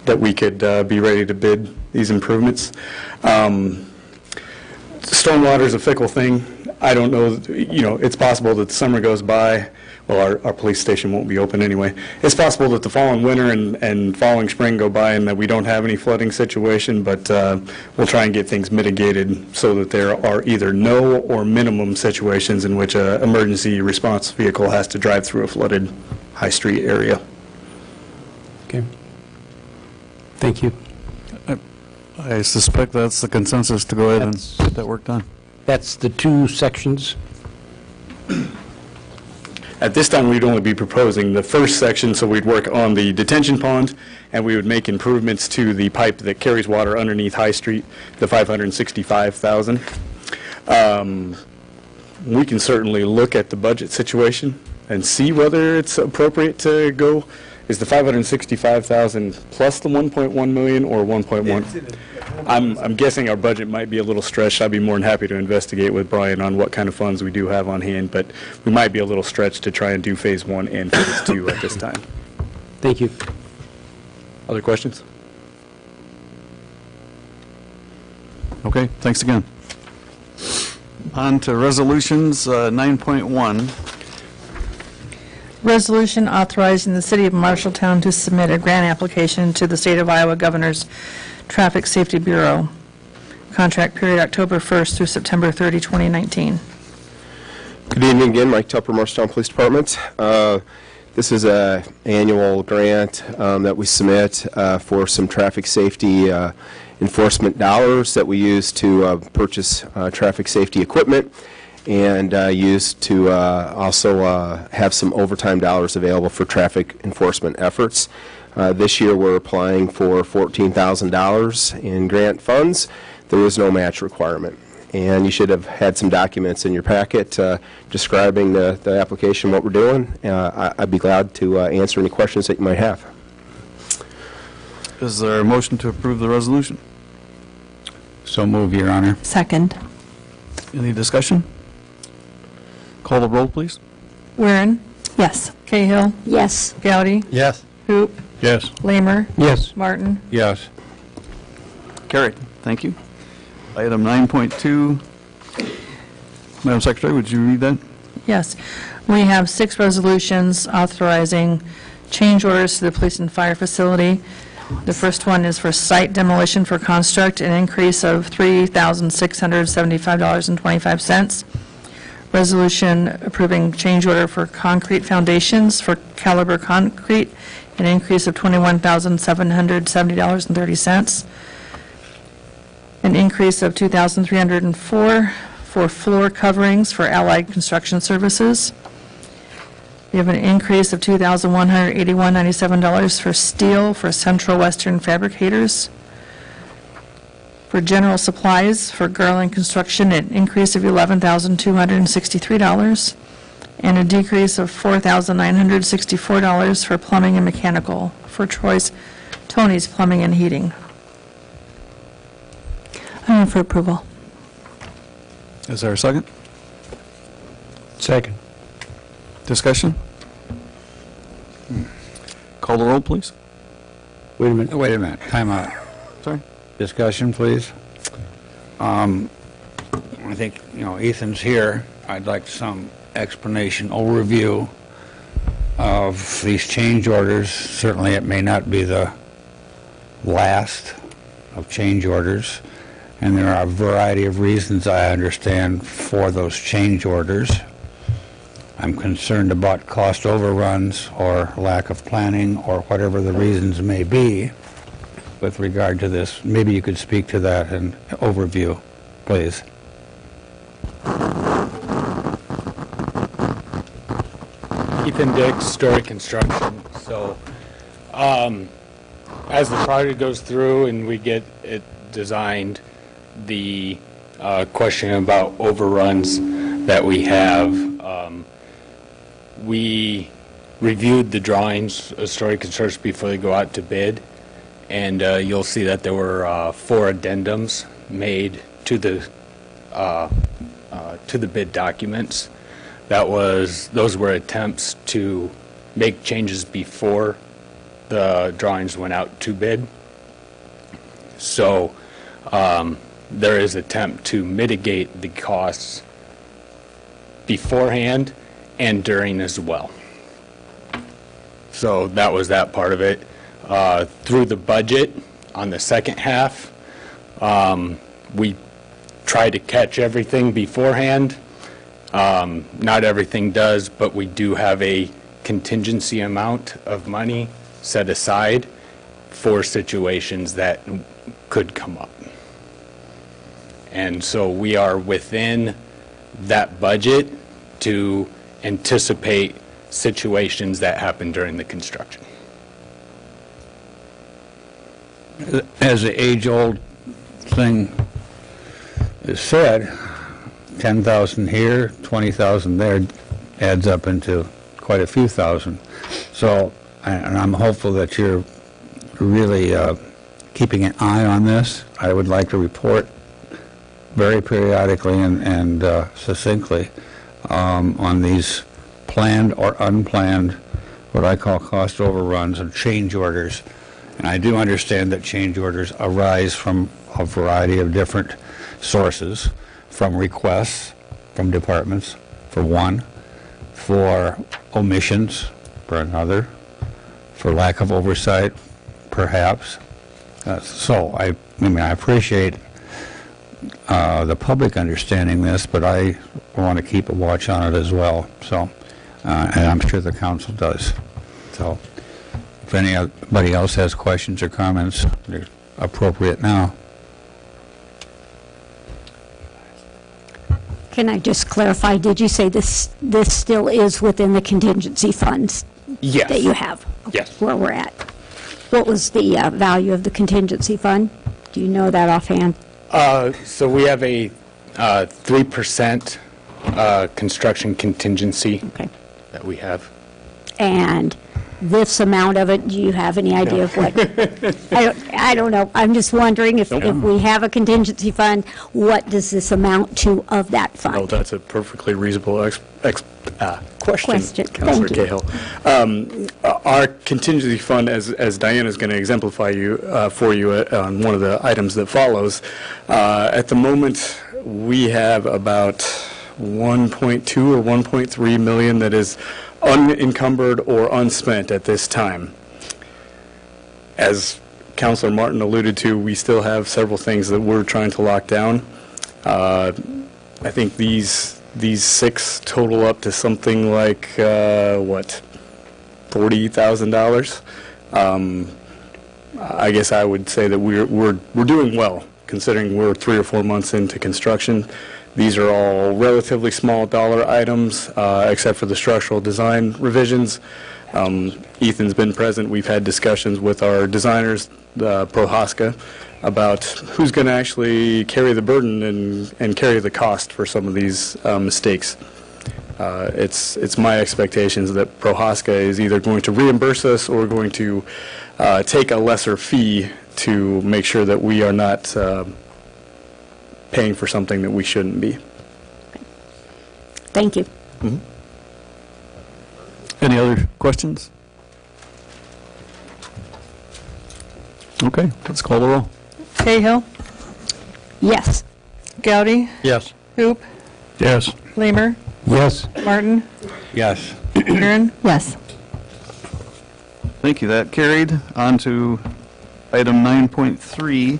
K: that we could be ready to bid these improvements. Stormwater is a fickle thing. I don't know, it's possible that the summer goes by. Well, our police station won't be open anyway. It's possible that the following winter and following spring go by and that we don't have any flooding situation, but we'll try and get things mitigated so that there are either no or minimum situations in which an emergency response vehicle has to drive through a flooded high street area.
M: Okay. Thank you.
A: I suspect that's the consensus to go ahead and get that work done.
M: That's the two sections.
K: At this time, we'd only be proposing the first section, so we'd work on the detention pond, and we would make improvements to the pipe that carries water underneath High Street, the $565,000. We can certainly look at the budget situation and see whether it's appropriate to go. Is the $565,000 plus the $1.1 million or 1.1? I'm guessing our budget might be a little stretched. I'd be more than happy to investigate with Brian on what kind of funds we do have on hand, but we might be a little stretched to try and do phase 1 and phase 2 at this time.
M: Thank you.
K: Other questions?
A: Okay, thanks again. On to resolutions, 9.1.
G: Resolution authorizing the City of Marshalltown to submit a grant application to the State of Iowa Governor's Traffic Safety Bureau. Contract period October 1st through September 30, 2019.
H: Good evening again, Mike Tupper, Marshalltown Police Department. This is an annual grant that we submit for some traffic safety enforcement dollars that we use to purchase traffic safety equipment. and used to also have some overtime dollars available for traffic enforcement efforts. This year we're applying for $14,000 in grant funds. There is no match requirement. And you should have had some documents in your packet describing the application, what we're doing. I'd be glad to answer any questions that you might have.
A: Is there a motion to approve the resolution?
J: So move, Your Honor.
I: Second.
A: Any discussion? Call the roll, please.
G: Weirin,
I: Yes.
G: Cahill,
I: Yes.
G: Gowdy,
J: Yes.
G: Hoop,
J: Yes.
G: Lamer,
M: Yes.
G: Martin.
J: Yes.
A: Carried. Thank you. Item 9.2. Madam Secretary, would you read that?
G: Yes. We have 6 resolutions authorizing change orders to the police and fire facility. The first one is for site demolition for construct, an increase of $3,675.25. Resolution approving change order for concrete foundations for Caliber Concrete, an increase of $21,770.30. An increase of $2,304 for floor coverings for Allied Construction Services. We have an increase of $2,181.97 for steel for Central Western Fabricators. For general supplies for Garland Construction, an increase of $11,263, and a decrease of $4,964 for plumbing and mechanical for Tony's Plumbing and Heating.
I: I move for approval.
A: Is there a second?
M: Second.
A: Discussion? Call the roll, please.
J: Wait a minute. Time out.
A: Sorry.
J: Discussion, please. I think, Ethan's here. I'd like some explanation, overview of these change orders. Certainly, it may not be the last of change orders, and there are a variety of reasons I understand for those change orders. I'm concerned about cost overruns or lack of planning or whatever the reasons may be with regard to this. Maybe you could speak to that in overview, please.
N: Ethan Dix, Story Construction. So, as the project goes through and we get it designed, the question about overruns that we have, we reviewed the drawings of Story Construction before they go out to bid, and you'll see that there were 4 addendums made to the bid documents. Those were attempts to make changes before the drawings went out to bid. So there is attempt to mitigate the costs beforehand and during as well. So that was that part of it. Through the budget on the second half, we try to catch everything beforehand. Not everything does, but we do have a contingency amount of money set aside for situations that could come up. And so we are within that budget to anticipate situations that happen during the construction.
J: As the age-old thing is said, 10,000 here, 20,000 there adds up into quite a few thousand. So, and I'm hopeful that you're really keeping an eye on this. I would like to report very periodically and succinctly on these planned or unplanned, what I call cost overruns and change orders. And I do understand that change orders arise from a variety of different sources, from requests from departments, for one, for omissions, for another, for lack of oversight, perhaps. So I appreciate the public understanding this, but I want to keep a watch on it as well. So, and I'm sure the council does. So, if anybody else has questions or comments, they're appropriate now.
O: Can I just clarify, did you say this still is within the contingency funds
N: Yes.
O: that you have?
N: Yes.
O: Where we're at? What was the value of the contingency fund? Do you know that offhand?
N: So we have a 3% construction contingency that we have.
O: And this amount of it, do you have any idea of what? I don't know. I'm just wondering if we have a contingency fund, what does this amount to of that fund?
K: Oh, that's a perfectly reasonable question,
O: Thank
K: Councilor
O: you.
K: Cahill. Our contingency fund, as Diana's going to exemplify for you on one of the items that follows, at the moment, we have about 1.2 or 1.3 million that is unencumbered or unspent at this time. As Councilor Martin alluded to, we still have several things that we're trying to lock down. I think these 6 total up to something like, $40,000. I guess I would say that we're doing well, considering we're 3 or 4 months into construction. These are all relatively small dollar items, except for the structural design revisions. Ethan's been present. We've had discussions with our designers, Prohaska, about who's going to actually carry the burden and carry the cost for some of these mistakes. It's my expectations that Prohaska is either going to reimburse us or going to take a lesser fee to make sure that we are not paying for something that we shouldn't be.
O: Thank you.
A: Mm-hmm. Any other questions? Okay, let's call the roll.
G: Cahill?
O: Yes.
G: Gowdy?
J: Yes.
G: Hoop?
J: Yes.
G: Lamer?
M: Yes.
G: Martin?
J: Yes.
G: Aaron?
I: Yes.
A: Thank you. That carried. On to item 9.3.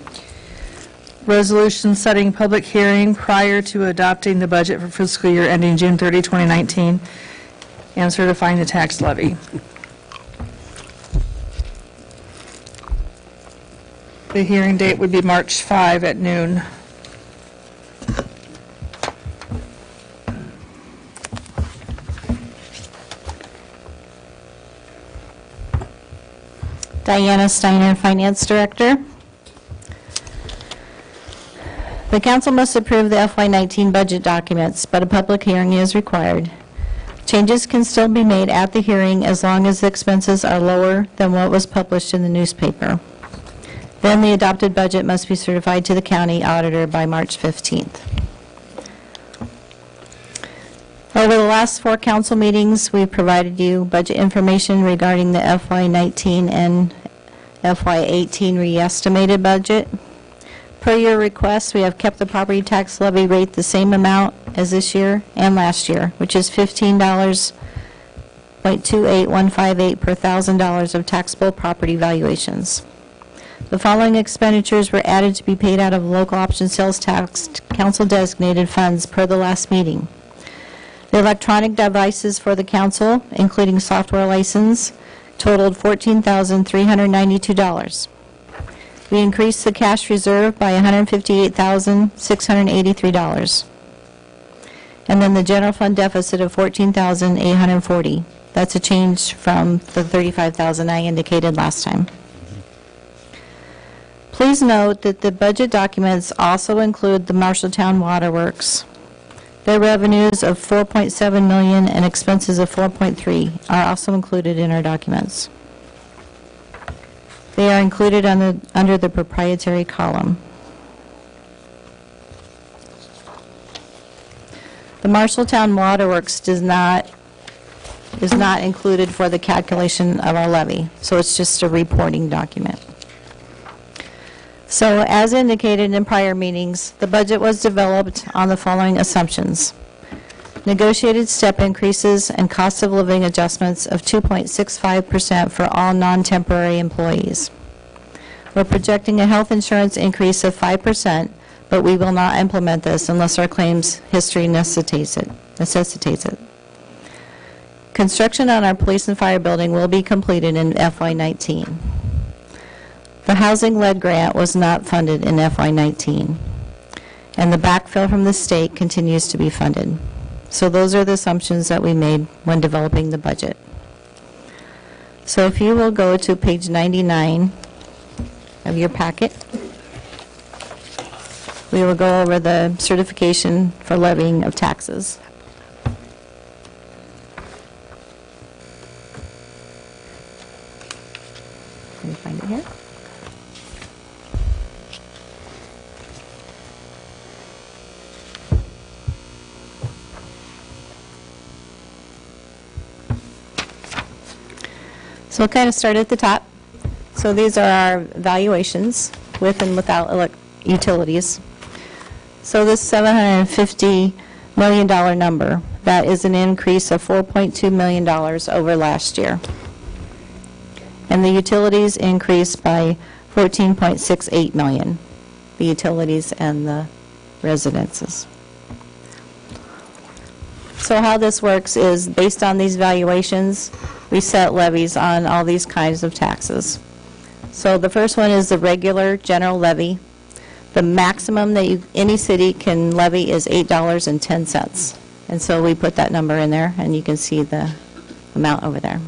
G: Resolution setting public hearing prior to adopting the budget for fiscal year ending June 30, 2019, and certifying the tax levy. The hearing date would be March 5 at noon.
I: Diana Steiner, Finance Director. The council must approve the FY19 budget documents, but a public hearing is required. Changes can still be made at the hearing as long as the expenses are lower than what was published in the newspaper. Then the adopted budget must be certified to the county auditor by March 15th. Over the last 4 council meetings, we've provided you budget information regarding the FY19 and FY18 re-estimated budget. Per your request, we have kept the property tax levy rate the same amount as this year and last year, which is $15.28158 per $1,000 of taxable property valuations. The following expenditures were added to be paid out of local option sales tax council designated funds per the last meeting. The electronic devices for the council, including software license, totaled $14,392. We increased the cash reserve by $158,683. And then the general fund deficit of $14,840. That's a change from the $35,000 I indicated last time. Please note that the budget documents also include the Marshalltown Waterworks. Their revenues of $4.7 million and expenses of $4.3 are also included in our documents. They are included under the proprietary column. The Marshalltown Waterworks is not included for the calculation of our levy, so it's just a reporting document. So as indicated in prior meetings, the budget was developed on the following assumptions. Negotiated step increases and cost of living adjustments of 2.65% for all non-temporary employees. We're projecting a health insurance increase of 5%, but we will not implement this unless our claims history necessitates it. Construction on our police and fire building will be completed in FY19. The housing-led grant was not funded in FY19.
P: and the backfill from the state continues to be funded. So those are the assumptions that we made when developing the budget. So if you will go to page 99 of your packet, we will go over the certification for levying of taxes. Can you find it here? So we'll kind of start at the top. So these are our valuations with and without utilities. So this $750 million number, that is an increase of $4.2 million over last year. And the utilities increased by $14.68 million, the utilities and the residences. So how this works is, based on these valuations, we set levies on all these kinds of taxes. So the first one is the regular general levy. The maximum that any city can levy is $8.10. And so we put that number in there, and you can see the amount over there.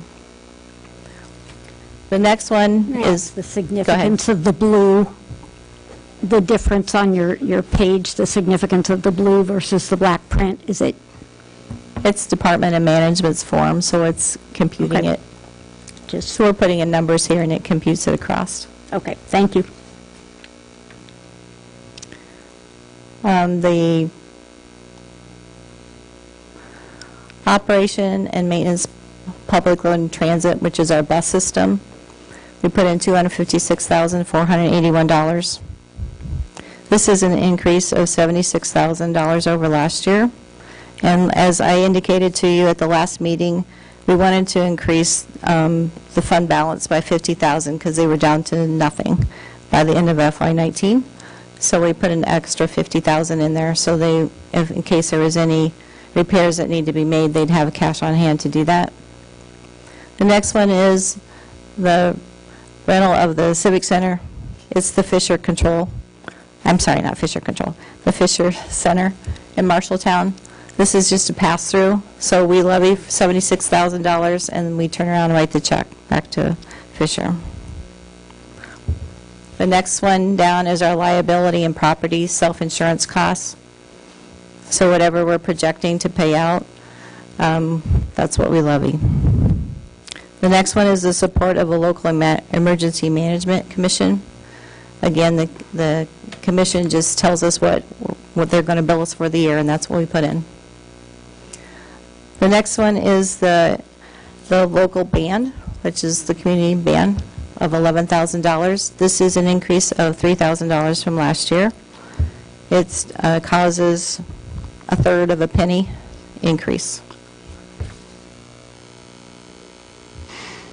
P: The next one is
O: the significance of the blue, the difference on your page, the significance of the blue versus the black print. Is it?
P: It's Department of Management's form, so it's computing it. So we're putting in numbers here, and it computes it across.
O: Okay, thank you.
P: The operation and maintenance public road and transit, which is our bus system, we put in $256,481. This is an increase of $76,000 over last year. And as I indicated to you at the last meeting, we wanted to increase the fund balance by $50,000 because they were down to nothing by the end of FY19. So we put an extra $50,000 in there, so in case there was any repairs that need to be made, they'd have cash on hand to do that. The next one is the rental of the Civic Center. It's the Fisher Control. I'm sorry, not Fisher Control. The Fisher Center in Marshalltown. This is just a pass-through, so we levy $76,000, and we turn around and write the check back to Fisher. The next one down is our liability and property self-insurance costs. So whatever we're projecting to pay out, that's what we levy. The next one is the support of a local emergency management commission. Again, the commission just tells us what they're going to bill us for the year, and that's what we put in. The next one is the local band, which is the community band of $11,000. This is an increase of $3,000 from last year. It causes a third of a penny increase.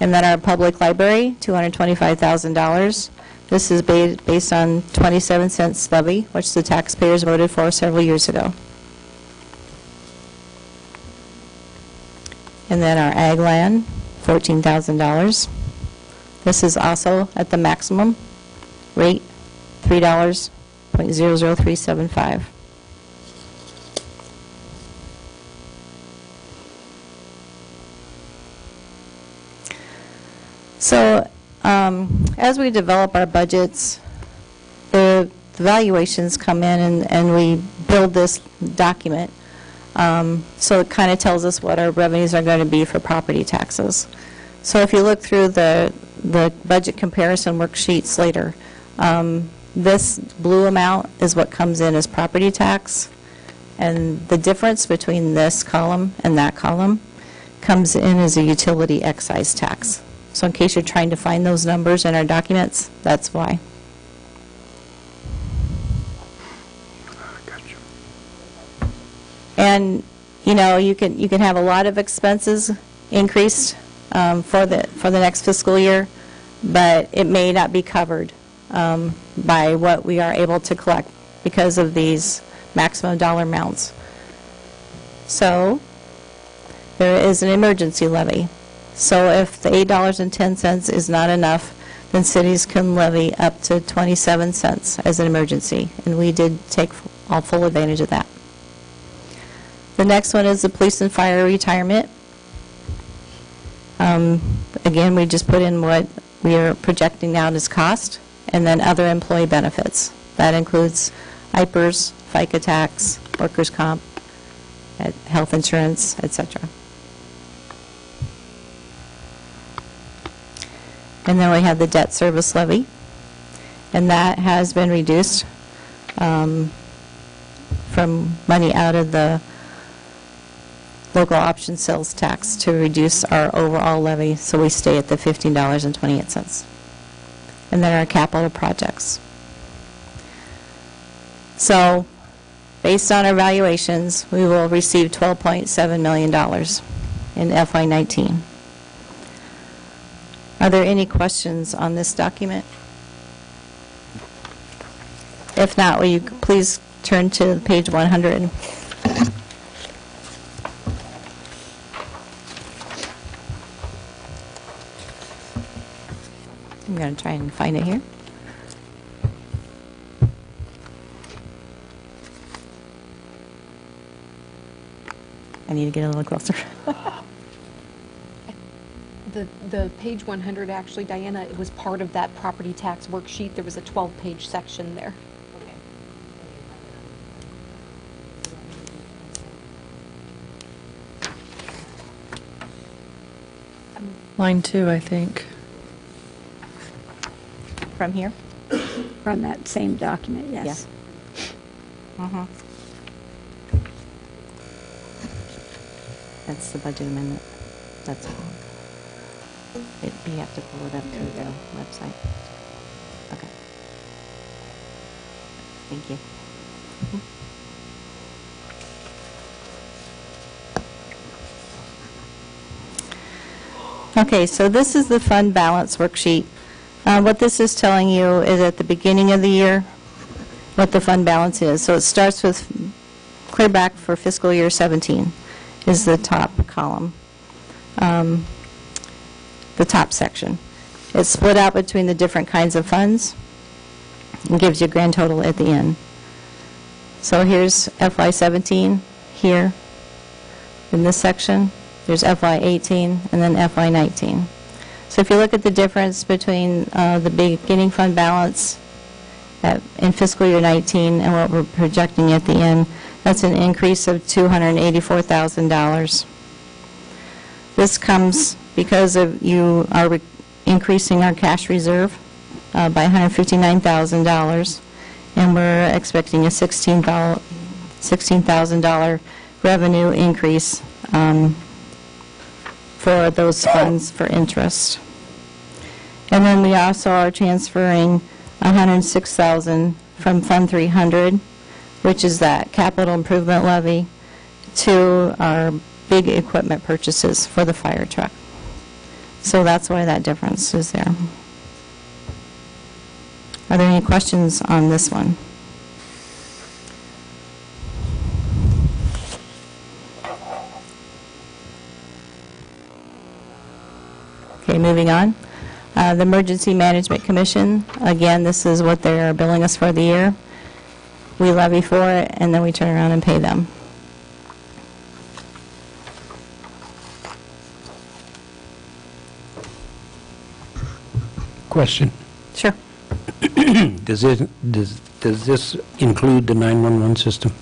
P: And then our public library, $225,000. This is based on 27 cents levy, which the taxpayers voted for several years ago. And then our ag land, $14,000. This is also at the maximum rate, $3.00375. So as we develop our budgets, the valuations come in and we build this document. So it kind of tells us what our revenues are going to be for property taxes. So if you look through the budget comparison worksheets later, this blue amount is what comes in as property tax, and the difference between this column and that column comes in as a utility excise tax. So in case you're trying to find those numbers in our documents, that's why. And you know, you can have a lot of expenses increased for the next fiscal year, but it may not be covered by what we are able to collect because of these maximum dollar amounts. So there is an emergency levy. So if the $8.10 is not enough, then cities can levy up to 27 cents as an emergency. And we did take all full advantage of that. The next one is the police and fire retirement. Again, we just put in what we are projecting out as cost, and then other employee benefits. That includes IPERS, FICA tax, workers' comp, health insurance, etc. And then we have the debt service levy, and that has been reduced from money out of the local option sales tax to reduce our overall levy, so we stay at the $15.28. And then our capital projects. So, based on our valuations, we will receive $12.7 million in FY19. Are there any questions on this document? If not, will you please turn to page 100. I'm going to try and find it here. I need to get a little closer.
Q: The page 100, actually, Diana, it was part of that property tax worksheet. There was a 12-page section there.
G: Line 2, I think.
P: From here?
O: From that same document, yes.
P: That's the budget amendment. That's all. You have to pull it up through the website. Okay. Thank you. Okay, so this is the fund balance worksheet. What this is telling you is at the beginning of the year what the fund balance is. So it starts with clear back for fiscal year 17 is the top column, the top section. It's split out between the different kinds of funds and gives you a grand total at the end. So here's FY17 here in this section. There's FY18 and then FY19. So if you look at the difference between the beginning fund balance in fiscal year 19 and what we're projecting at the end, that's an increase of $284,000. This comes because of you are increasing our cash reserve by $159,000, and we're expecting a $16,000 revenue increase for those funds for interest. And then we also are transferring $106,000 from Fund 300, which is that capital improvement levy, to our big equipment purchases for the fire truck. So that's why that difference is there. Are there any questions on this one? Okay, moving on. The Emergency Management Commission, again, this is what they are billing us for the year. We levy for it, and then we turn around and pay them.
M: Question.
P: Sure.
M: Does this include the 911 system?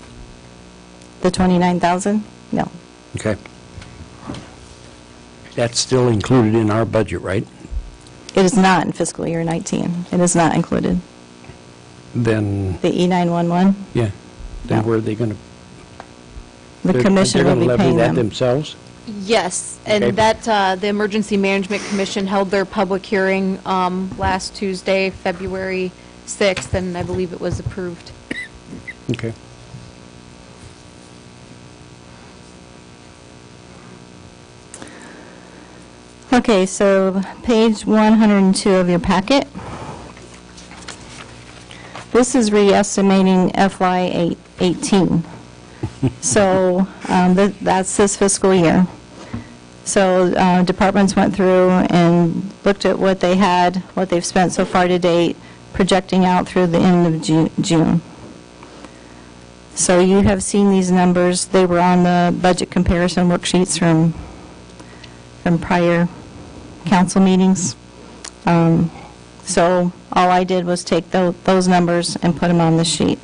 P: The $29,000? No.
M: Okay. That's still included in our budget, right?
P: It is not in fiscal year 19. It is not included.
M: Then,
P: The E911?
M: yeah, then
P: No.
M: where are they going to?
P: The commission will be paying
M: They're going to levy that
P: them.
M: themselves?
Q: Yes, and
M: Okay.
Q: that, the Emergency Management Commission held their public hearing last Tuesday, February 6th, and I believe it was approved.
M: Okay.
P: Okay, so page 102 of your packet. This is re-estimating FY18. So that's this fiscal year. So departments went through and looked at what they had, what they've spent so far to date, projecting out through the end of June. So you have seen these numbers. They were on the budget comparison worksheets from prior council meetings. So all I did was take those numbers and put them on the sheet.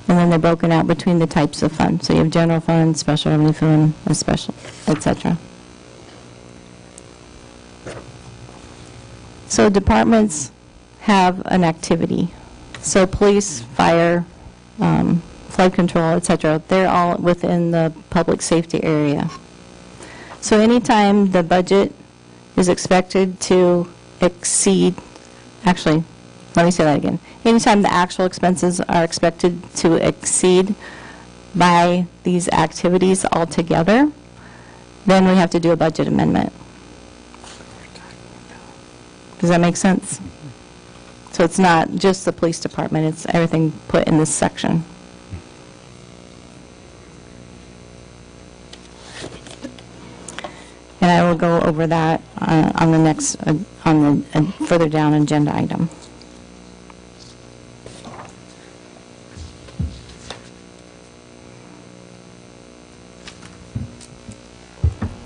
P: And then they're broken out between the types of funds. So you have general fund, special revenue fund, and special, et cetera. So departments have an activity. So police, fire, flood control, et cetera, they're all within the public safety area. So anytime the budget is expected to exceed, actually, let me say that again. Anytime the actual expenses are expected to exceed by these activities altogether, then we have to do a budget amendment. Does that make sense? So it's not just the police department, it's everything put in this section. And I will go over that on the next, on the further down agenda item.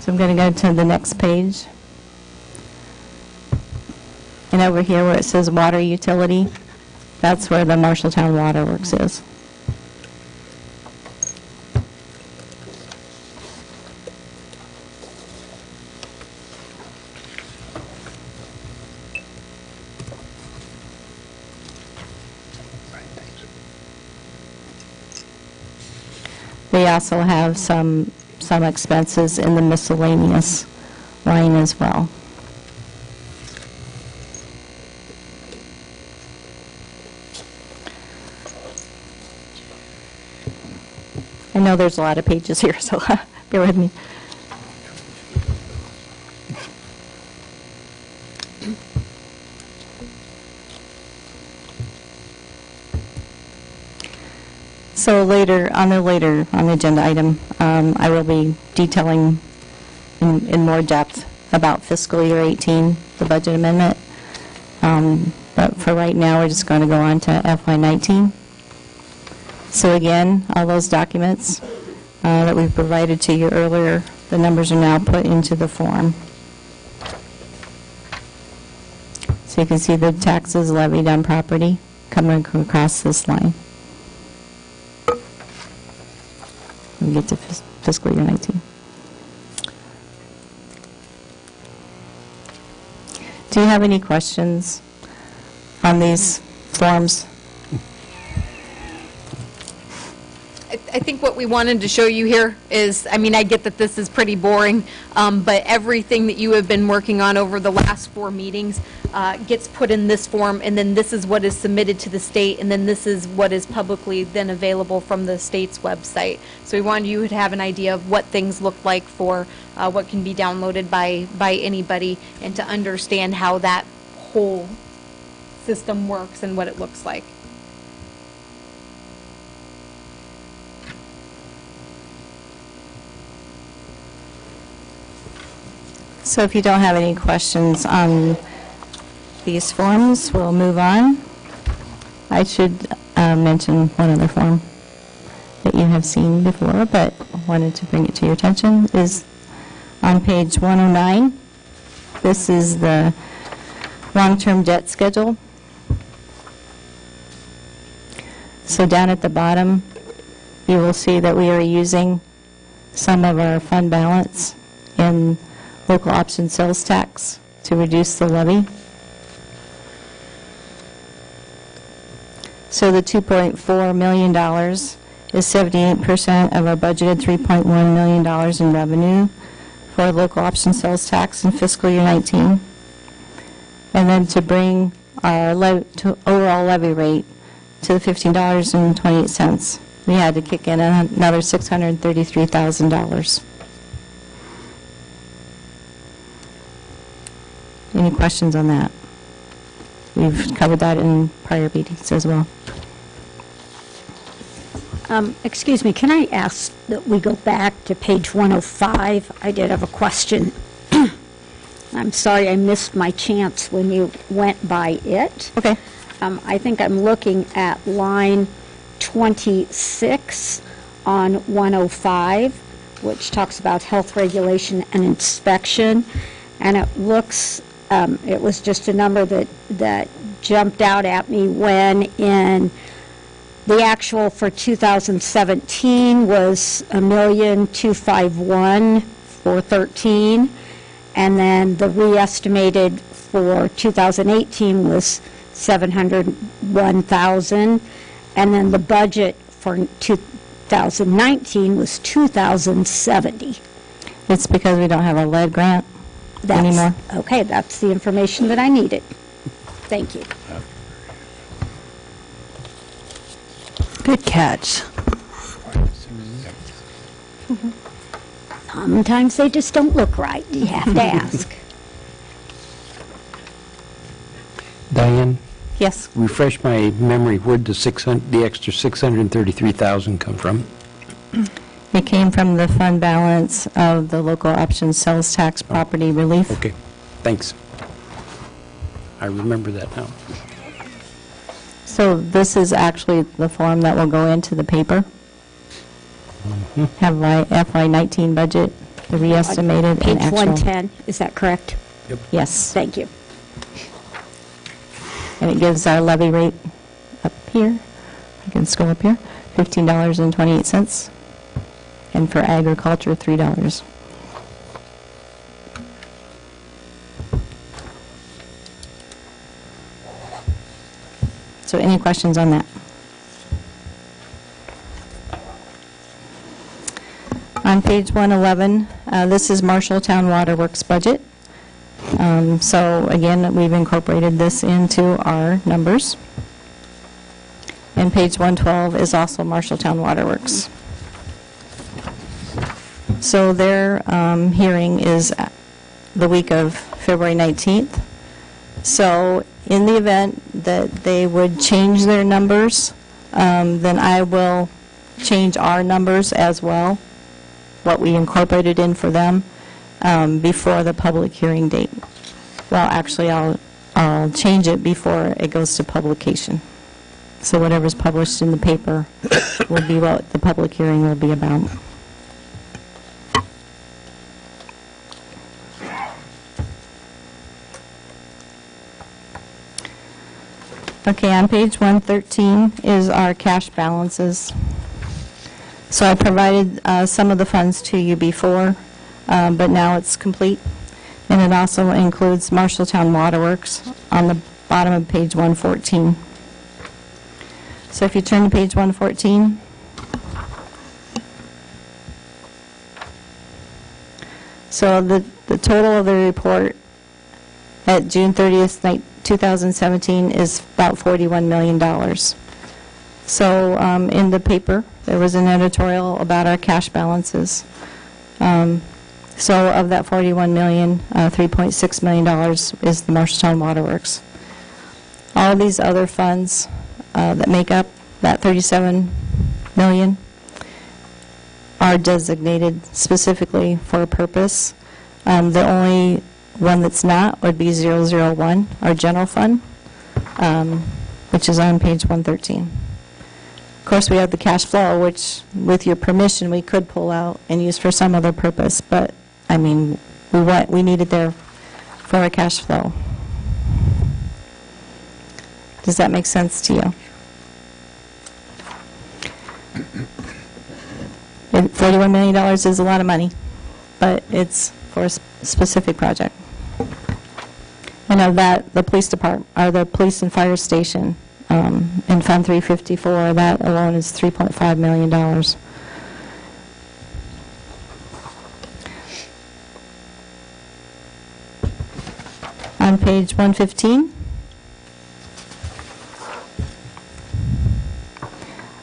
P: So I'm going to go to the next page. And over here where it says water utility, that's where the Marshalltown Water Works is. We also have some expenses in the miscellaneous line as well. I know there's a lot of pages here, so bear with me. So later on the agenda item, I will be detailing in more depth about fiscal year 18, the budget amendment. But for right now, we're just going to go on to FY19. So again, all those documents that we provided to you earlier, the numbers are now put into the form. So you can see the taxes levied on property coming across this line. We get to fiscal year 19. Do you have any questions on these forms?
Q: I think what we wanted to show you here is, I mean, I get that this is pretty boring, but everything that you have been working on over the last 4 meetings gets put in this form, and then this is what is submitted to the state, and then this is what is publicly then available from the state's website. So we wanted you to have an idea of what things look like for what can be downloaded by anybody, and to understand how that whole system works and what it looks like.
P: So if you don't have any questions on these forms, we'll move on. I should mention one other form that you have seen before, but wanted to bring it to your attention, is on page 109. This is the long-term debt schedule. So down at the bottom, you will see that we are using some of our fund balance in local option sales tax to reduce the levy. So the $2.4 million is 78% of our budgeted $3.1 million in revenue for local option sales tax in fiscal year 19. And then to bring our overall levy rate to the $15.28, we had to kick in another $633,000. Any questions on that? We've covered that in prior meetings as well.
O: Excuse me, can I ask that we go back to page 105? I did have a question. I'm sorry I missed my chance when you went by it.
P: Okay.
O: I think I'm looking at line 26 on 105, which talks about health regulation and inspection. And it looks, it was just a number that jumped out at me when in the actual for 2017 was $1,251,413, and then the re-estimated for 2018 was $701,000, and then the budget for 2019 was $2,070.
P: It's because we don't have a lead grant anymore.
O: Okay, that's the information that I needed. Thank you.
I: Good catch.
O: Sometimes they just don't look right. You have to ask.
M: Diane,
P: Yes.
M: refresh my memory, where'd the extra 633,000 come from?
P: It came from the fund balance of the local option sales tax property relief.
M: Okay, thanks. I remember that now.
P: So this is actually the form that will go into the paper. Have my FY19 budget, the re-estimated and
O: Page
P: actual.
O: 110, is that correct?
P: Yes.
O: Thank you.
P: And it gives our levy rate up here. I can scroll up here, $15.28. And for agriculture, $3. So any questions on that? On page 111, this is Marshalltown Waterworks budget. So again, we've incorporated this into our numbers. And page 112 is also Marshalltown Waterworks. So their hearing is the week of February 19th. So in the event that they would change their numbers, then I will change our numbers as well, what we incorporated in for them, before the public hearing date. Well, actually, I'll change it before it goes to publication. So whatever's published in the paper will be what the public hearing will be about. Okay, on page 113 is our cash balances. So I provided some of the funds to you before, but now it's complete. And it also includes Marshalltown Waterworks on the bottom of page 114. So if you turn to page 114, so the total of the report at June 30th, 2017 is about $41 million. So in the paper, there was an editorial about our cash balances. So of that $41 million, $3.6 million is the Marshalltown Waterworks. All of these other funds that make up that $37 million are designated specifically for a purpose. The only one that's not would be 001, our general fund, which is on page 113. Of course, we have the cash flow, which, with your permission, we could pull out and use for some other purpose, but, I mean, we need it there for our cash flow. Does that make sense to you? And $41 million is a lot of money, but it's for a specific project. And of that, the police department, or the police and fire station, in Fund 354, that alone is $3.5 million. On page 115,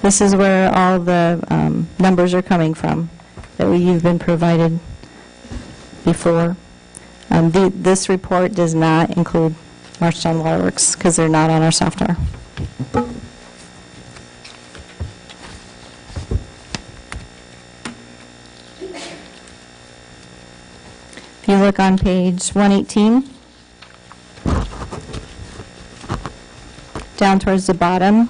P: this is where all the numbers are coming from that you've been provided before. This report does not include Marshalltown Waterworks because they're not on our software. If you look on page 118, down towards the bottom,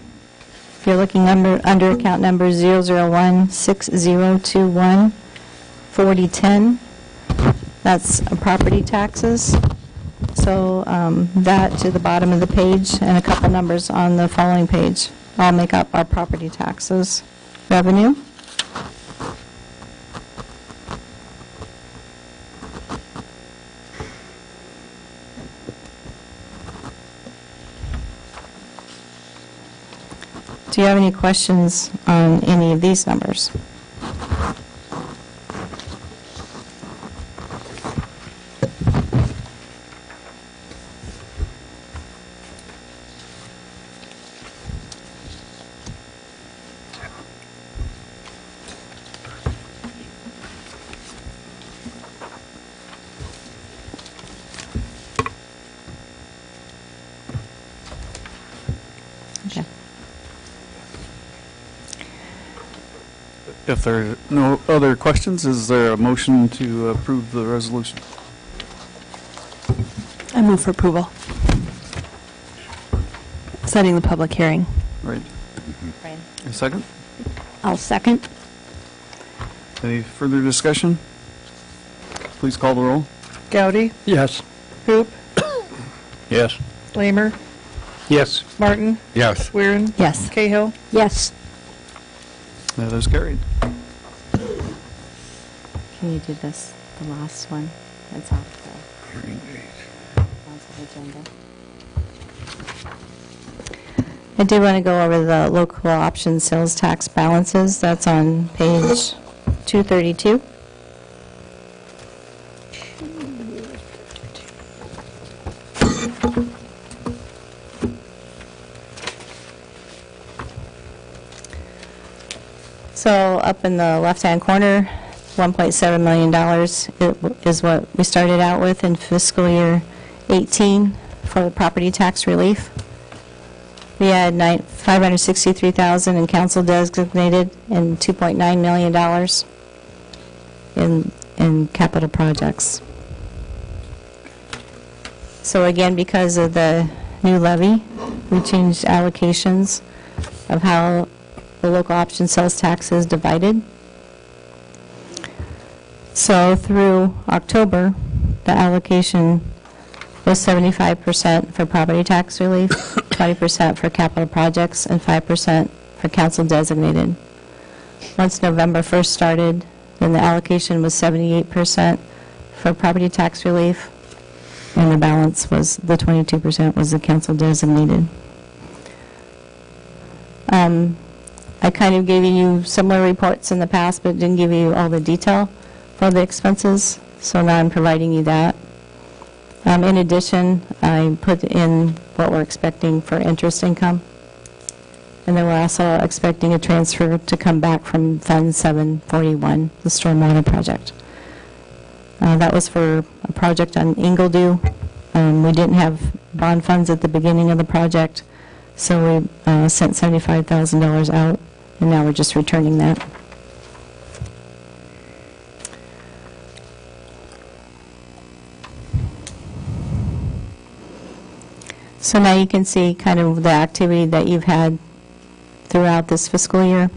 P: you're looking under account number 001-6021-4010, that's property taxes. So that to the bottom of the page and a couple numbers on the following page all make up our property taxes revenue. Do you have any questions on any of these numbers? Okay.
A: If there are no other questions, is there a motion to approve the resolution?
I: I move for approval. Setting the public hearing.
A: Right. A second?
O: I'll second.
A: Any further discussion? Please call the roll.
G: Gowdy?
J: Yes.
G: Hoop?
J: Yes.
G: Lamer?
J: Yes.
G: Martin?
J: Yes.
G: Weirin?
I: Yes.
G: Cahill?
O: Yes.
A: That is carried.
P: Can you do this, the last one? That's off the council agenda. I do want to go over the local option sales tax balances. That's on page 232. So up in the left-hand corner, $1.7 million is what we started out with in fiscal year 18 for the property tax relief. We had $563,000 in council designated and $2.9 million in capital projects. So again, because of the new levy, we changed allocations of how the local option sales tax is divided. So through October, the allocation was 75% for property tax relief, 20% for capital projects, and 5% for council designated. Once November 1st started, then the allocation was 78% for property tax relief, and the balance was, the 22% was the council designated. I kind of gave you similar reports in the past, but didn't give you all the detail for the expenses, so now I'm providing you that. In addition, I put in what we're expecting for interest income, and then we're also expecting a transfer to come back from Fund 741, the stormwater project. That was for a project on Ingledew. We didn't have bond funds at the beginning of the project, so we sent $75,000 out, and now we're just returning that. So now you can see kind of the activity that you've had throughout this fiscal year.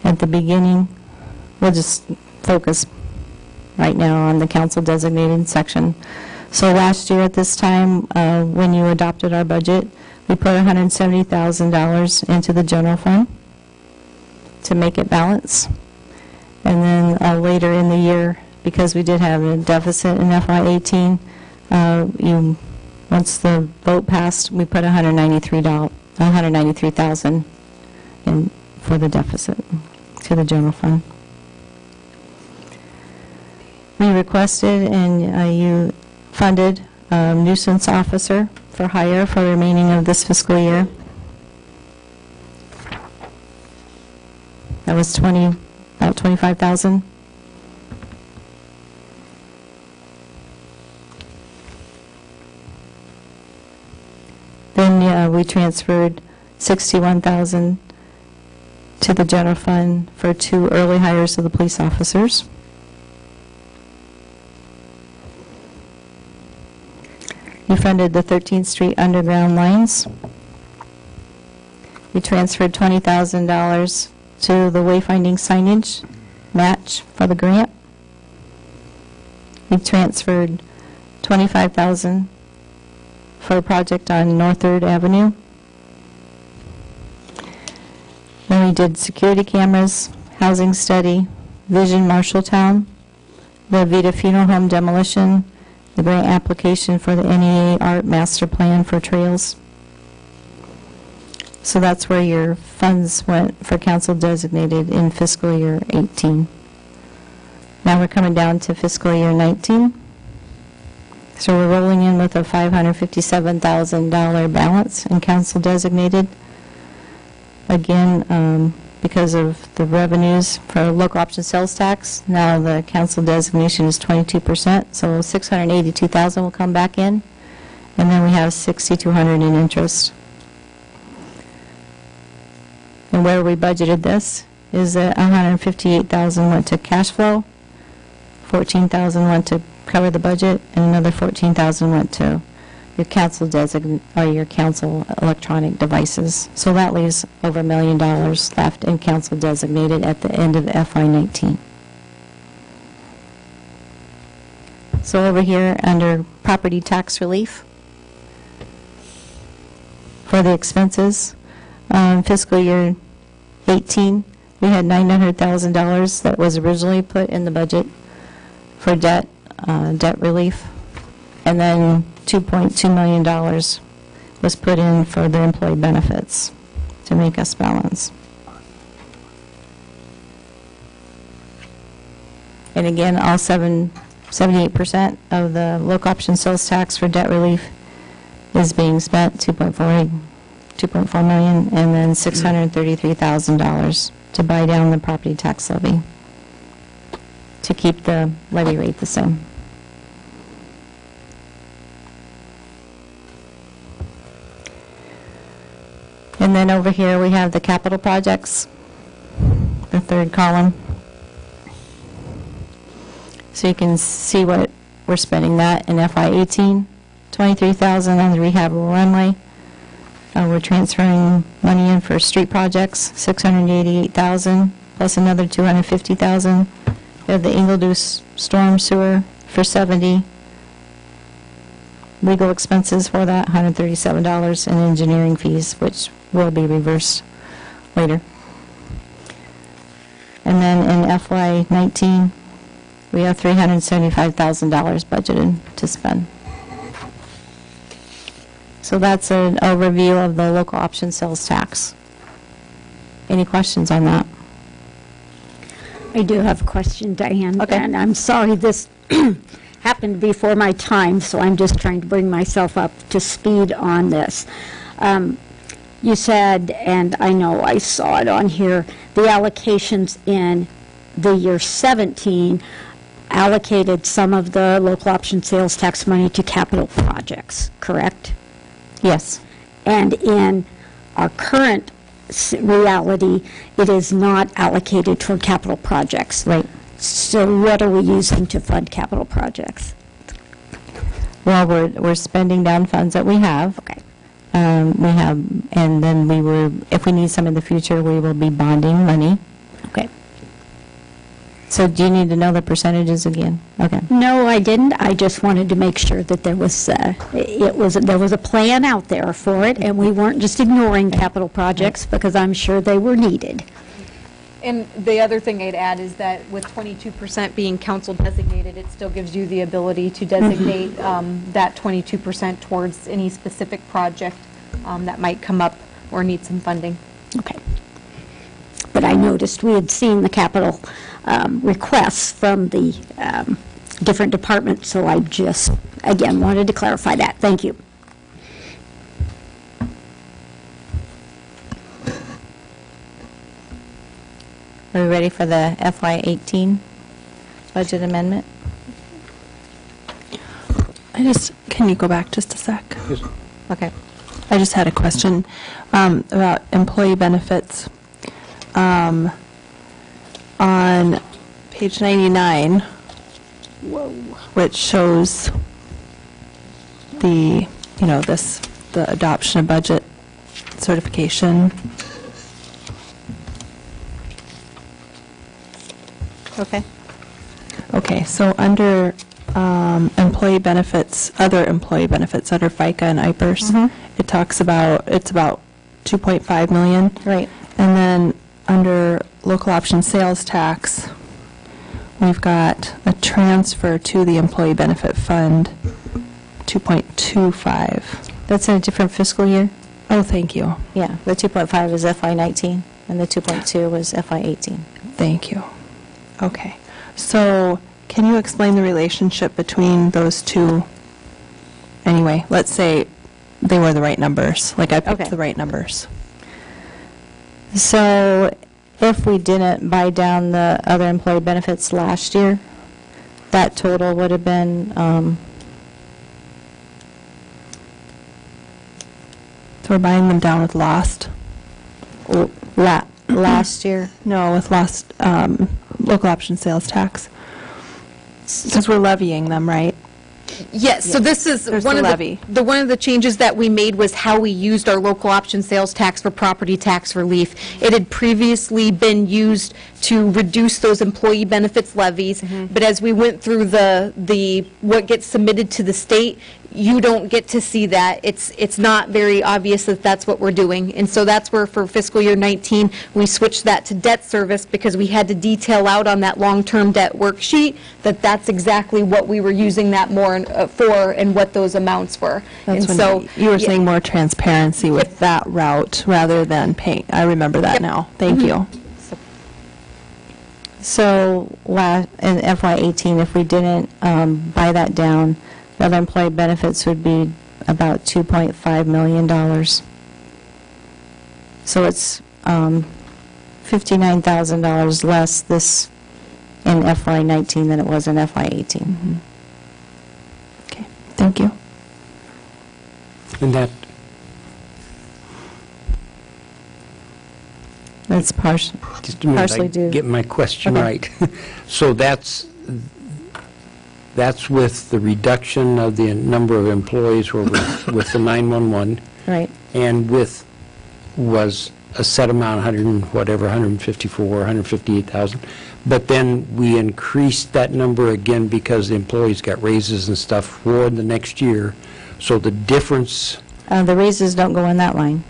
P: At the beginning, we'll just focus right now on the council designated section. So last year at this time, when you adopted our budget, we put $170,000 into the general fund to make it balance. And then later in the year, because we did have a deficit in FY18, once the vote passed, we put $193,000 in for the deficit to the general fund. We requested and you funded a nuisance officer for hire for the remaining of this fiscal year. That was about $25,000. Then we transferred $61,000 to the general fund for 2 early hires of the police officers. You funded the 13th Street underground lines. We transferred $20,000 to the wayfinding signage match for the grant. We transferred $25,000 for a project on North 3rd Avenue. Then we did security cameras, housing study, Vision Marshalltown, the Vita Funeral Home demolition, the grant application for the NEA Art Master Plan for trails. So that's where your funds went for council designated in fiscal year 18. Now we're coming down to fiscal year 19. So we're rolling in with a $557,000 balance in council designated. Again, because of the revenues for local option sales tax, now the council designation is 22%, so $682,000 will come back in, and then we have $6,200 in interest. And where we budgeted this is that $158,000 went to cash flow, $14,000 went to cover the budget, and another $14,000 went to your council your council electronic devices. So that leaves over $1 million left in council designated at the end of FY19. So over here under property tax relief for the expenses, fiscal year 18, we had $900,000 that was originally put in the budget for debt relief, and then $2.2 million was put in for the employee benefits to make us balance. And again, all 78% of the local option sales tax for debt relief is being spent, $2.4 million, and then $633,000 to buy down the property tax levy to keep the levy rate the same. And then over here we have the capital projects, the third column. So you can see what we're spending that in FY18, $23,000 on the rehab runway. We're transferring money in for street projects, $688,000 plus another $250,000. We have the Ingledew storm sewer for $70,000. Legal expenses for that, $137, and engineering fees, which will be reversed later. And then in FY19, we have $375,000 budgeted to spend. So that's an overview of the local option sales tax. Any questions on that?
O: I do have a question, Diane.
P: Okay.
O: And I'm sorry this happened before my time, so I'm just trying to bring myself up to speed on this. You said, and I know I saw it on here, the allocations in the year 17 allocated some of the local option sales tax money to capital projects, correct?
P: Yes.
O: And in our current reality, it is not allocated toward capital projects.
P: Right.
O: So what are we using to fund capital projects?
P: Well, we're spending down funds that we have.
O: Okay.
P: We have, and then if we need some in the future, we will be bonding money.
O: Okay.
P: So do you need to know the percentages again? Okay.
O: No, I didn't. I just wanted to make sure that there was a plan out there for it, and we weren't just ignoring capital projects because I'm sure they were needed.
Q: And the other thing I'd add is that with 22% being council designated, it still gives you the ability to designate that 22% towards any specific project that might come up or need some funding.
O: Okay. But I noticed we had seen the capital requests from the different departments, so I just, again, wanted to clarify that. Thank you.
P: Are we ready for the FY18 budget amendment?
I: Can you go back just a sec?
J: Yes.
P: Okay.
I: I just had a question about employee benefits. On page 99, which shows the adoption of budget certification.
P: Okay.
I: Okay, so under employee benefits, other employee benefits under FICA and IPERS, it talks about, it's about 2.5 million.
P: Right.
I: And then under local option sales tax, we've got a transfer to the employee benefit fund, 2.25.
P: That's in a different fiscal year?
I: Oh, thank you.
P: Yeah, the 2.5 is FY19, and the 2.2 was FY18.
I: Thank you. Okay. So can you explain the relationship between those two? Anyway, let's say they were the right numbers, like I picked
P: Okay.
I: the right numbers.
P: So if we didn't buy down the other employee benefits last year, that total would have been,
I: So we're buying them down with lost?
P: last year.
I: No, with lost local option sales tax. Because we're levying them, right?
Q: Yes, so this is
I: There's
Q: one
I: the
Q: of
I: levy.
Q: one of the changes that we made was how we used our local option sales tax for property tax relief. It had previously been used to reduce those employee benefits levies, but as we went through the what gets submitted to the state, you don't get to see that. It's not very obvious that that's what we're doing. And so that's where for fiscal year 19, we switched that to debt service because we had to detail out on that long-term debt worksheet that that's exactly what we were using that more for and what those amounts were.
I: That's
Q: and
I: when
Q: so
I: you were saying more transparency with that route rather than paying. I remember that now. Thank you.
P: So in FY18, if we didn't buy that down, the other employee benefits would be about $2.5 million. So it's $59,000 less this in FY19 than it was in FY18.
I: Okay, thank you.
M: And that,
P: That's
M: just a minute,
P: partially
M: I
P: due.
M: get my question
P: Okay.
M: right. So that's with the reduction of the number of employees with the 911,
P: Right.
M: and was a set amount, 100 and whatever, 154, 158,000. But then we increased that number again because the employees got raises and stuff for the next year. So the difference.
P: The raises don't go in that line.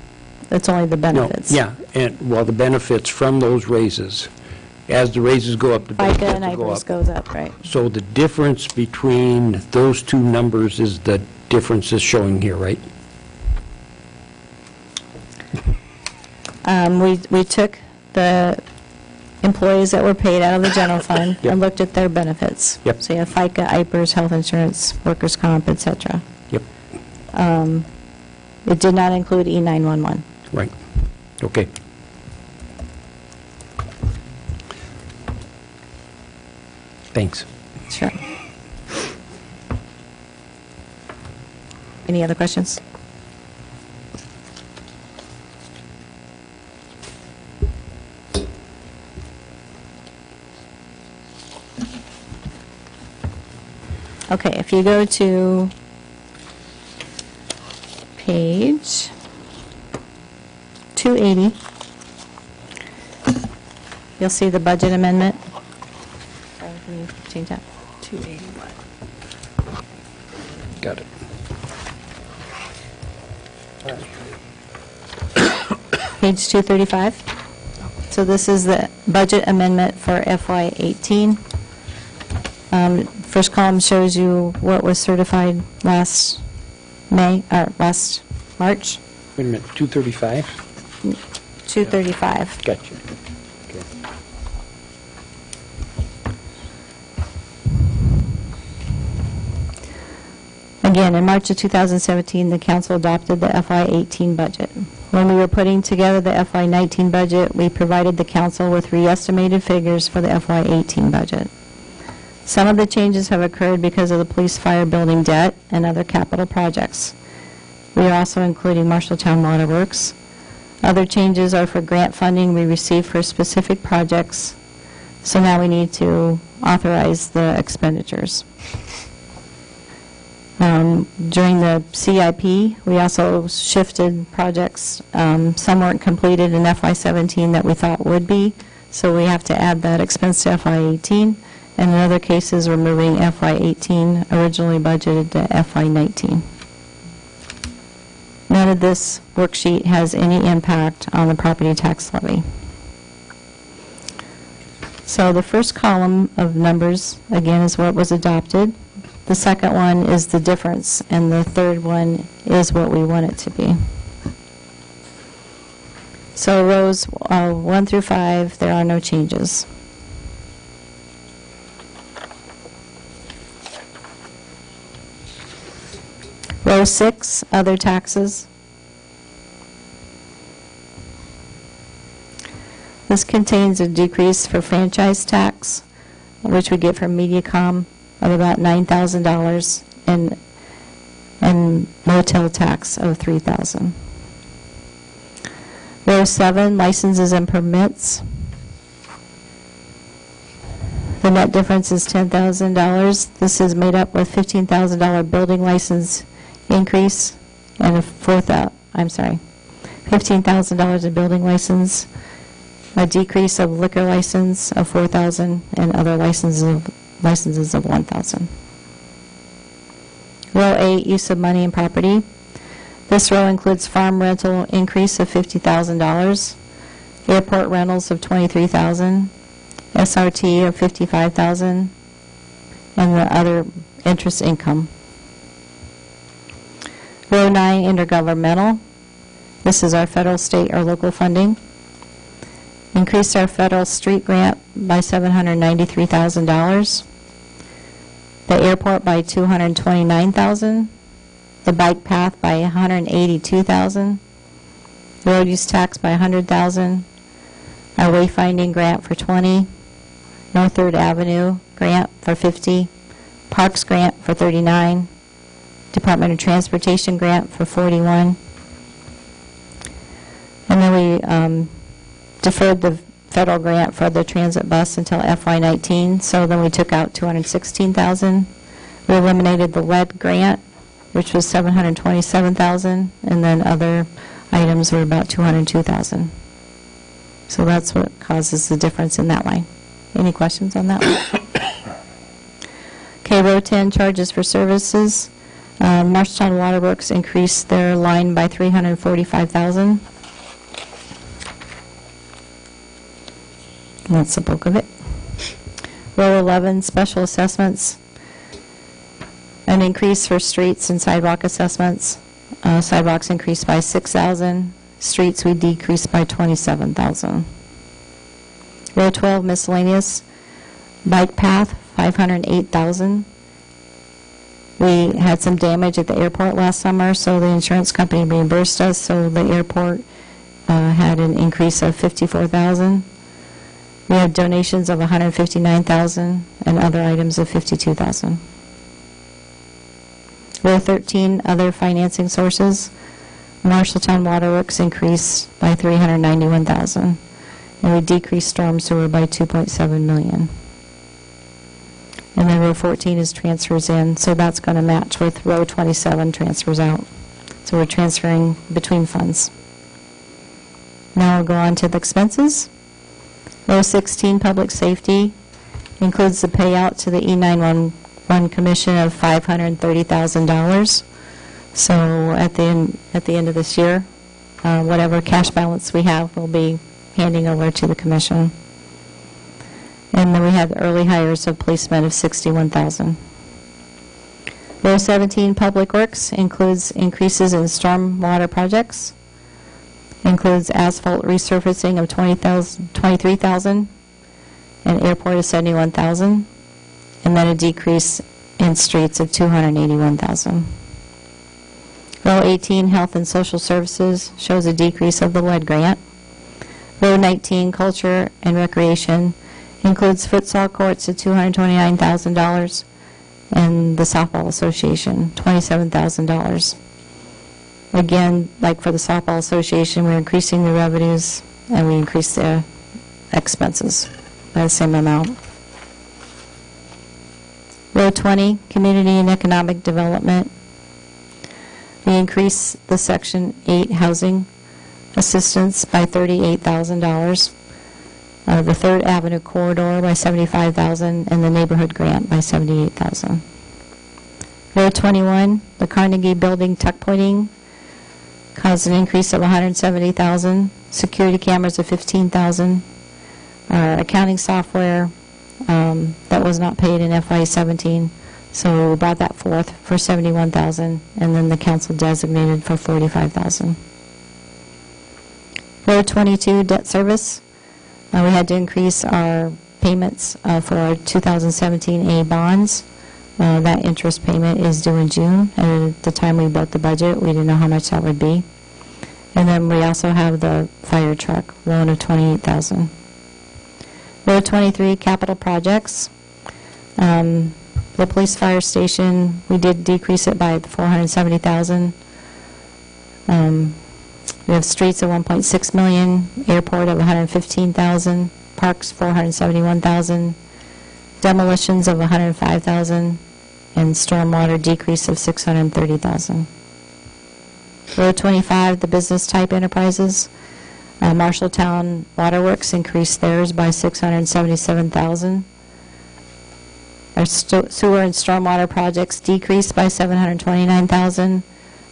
P: That's only the
M: No,
P: benefits.
M: yeah, and, well, the benefits from those raises, as the raises go up, the
P: FICA
M: benefits
P: and
M: will go
P: IBRS
M: up.
P: goes up, right.
M: So the difference between those two numbers is the difference is showing here, right?
P: We took the employees that were paid out of the general fund
M: Yep.
P: and looked at their benefits.
M: Yep.
P: So you have FICA, IPERS, health insurance, workers' comp, et cetera.
M: Yep,
P: It did not include E911.
M: right. Okay. Thanks.
P: Sure. Any other questions? Okay, if you go to page 280, you'll see the budget amendment. Sorry, can you change that?
I: 281.
M: Got it.
P: Page 235. So this is the budget amendment for FY18. First column shows you what was certified last last March,
M: Wait a minute, 235?
P: 235.
M: Gotcha. Okay.
P: Again, in March of 2017, the council adopted the FY18 budget. When we were putting together the FY19 budget, we provided the council with re-estimated figures for the FY18 budget. Some of the changes have occurred because of the police fire building debt and other capital projects. We are also including Marshalltown Water Works. Other changes are for grant funding we received for specific projects, so now we need to authorize the expenditures. During the CIP, we also shifted projects. Some weren't completed in FY17 that we thought would be, so we have to add that expense to FY18. And in other cases, we're moving FY18 originally budgeted to FY19. None of this worksheet has any impact on the property tax levy. So the first column of numbers, again, is what was adopted. The second one is the difference, and the third one is what we want it to be. So rows 1 through 5, there are no changes. Row 6, other taxes. This contains a decrease for franchise tax, which we get from Mediacom, of about $9,000, and motel tax of $3,000. Row 7, licenses and permits. The net difference is $10,000. This is made up with $15,000 building license increase and a $15,000 in building license, a decrease of liquor license of $4,000, and other licenses of $1,000. Row 8, use of money and property. This row includes farm rental increase of $50,000, airport rentals of $23,000, SRT of $55,000, and the other interest income. Row 9, intergovernmental. This is our federal, state, or local funding. Increased our federal street grant by $793,000. The airport by $229,000. The bike path by $182,000. Road use tax by $100,000. Our wayfinding grant for $20,000. North 3rd Avenue grant for $50,000. Parks grant for $39,000. Department of Transportation grant for $41,000. And then we deferred the federal grant for the transit bus until FY19, so then we took out $216,000. We eliminated the lead grant, which was $727,000, and then other items were about $202,000. So that's what causes the difference in that line. Any questions on that one? Okay, row 10, charges for services. Marshalltown Waterworks increased their line by $345,000. That's the bulk of it. Row 11, special assessments. An increase for streets and sidewalk assessments. Sidewalks increased by $6,000. Streets we decreased by $27,000. Row 12, miscellaneous. Bike path, $508,000. We had some damage at the airport last summer, so the insurance company reimbursed us, so the airport had an increase of $54,000. We had donations of $159,000 and other items of $52,000. Row 13, other financing sources. Marshalltown Waterworks increased by $391,000, and we decreased storm sewer by $2.7 million. And then row 14 is transfers in, so that's going to match with row 27 transfers out. So we're transferring between funds. Now we'll go on to the expenses. Row 16, public safety, includes the payout to the E911 commission of $530,000. So at the end of this year, whatever cash balance we have, we'll be handing over to the commission. And then we have the early hires of policemen of $61,000. Row 17, Public Works, includes increases in storm water projects, includes asphalt resurfacing of $23,000, and airport of $71,000, and then a decrease in streets of $281,000. Row 18, Health and Social Services, shows a decrease of the lead grant. Row 19, Culture and Recreation, includes futsal courts at $229,000 and the Softball Association, $27,000. Again, like for the Softball Association, we're increasing the revenues and we increase the expenses by the same amount. Row 20, Community and Economic Development. We increase the Section 8 Housing Assistance by $38,000. The 3rd Avenue Corridor by $75,000, and the Neighborhood Grant by $78,000. Row 21, the Carnegie Building Tuck Pointing caused an increase of $170,000. Security cameras of $15,000. Accounting software that was not paid in FY17, so we brought that forth for $71,000, and then the council designated for $45,000. Row 22, debt service. We had to increase our payments for our 2017 A bonds. That interest payment is due in June, and at the time we built the budget, we didn't know how much that would be. And then we also have the fire truck loan of $28,000. Row 23, capital projects. The police fire station, we did decrease it by $470,000. We have streets of $1.6 million, airport of $115,000, parks $471,000, demolitions of $105,000, and stormwater decrease of $630,000. Row 25, the business type enterprises. Marshalltown Waterworks increased theirs by $677,000. Our sewer and stormwater projects decreased by $729,000.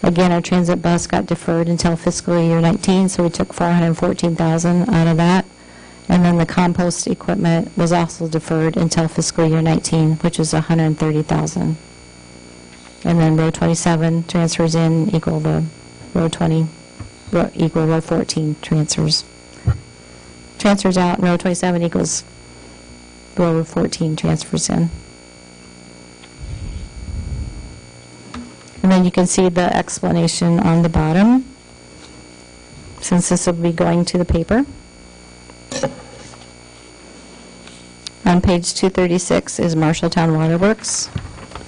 P: Again, our transit bus got deferred until fiscal year 19, so we took $414,000 out of that. And then the compost equipment was also deferred until fiscal year 19, which is $130,000. And then row 27 transfers in equal the row 20, equal row 14 transfers. Transfers out, and row 27 equals row 14 transfers in. And then you can see the explanation on the bottom, since this will be going to the paper. On page 236 is Marshalltown Waterworks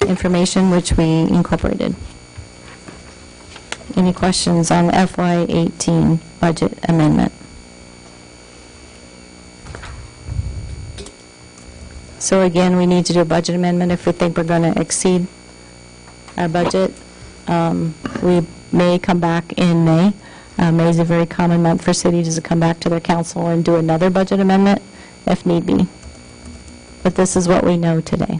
P: information, which we incorporated. Any questions on FY18 budget amendment? So again, we need to do a budget amendment if we think we're going to exceed our budget. We may come back in May. May is a very common month for cities to come back to their council and do another budget amendment if need be. But this is what we know today.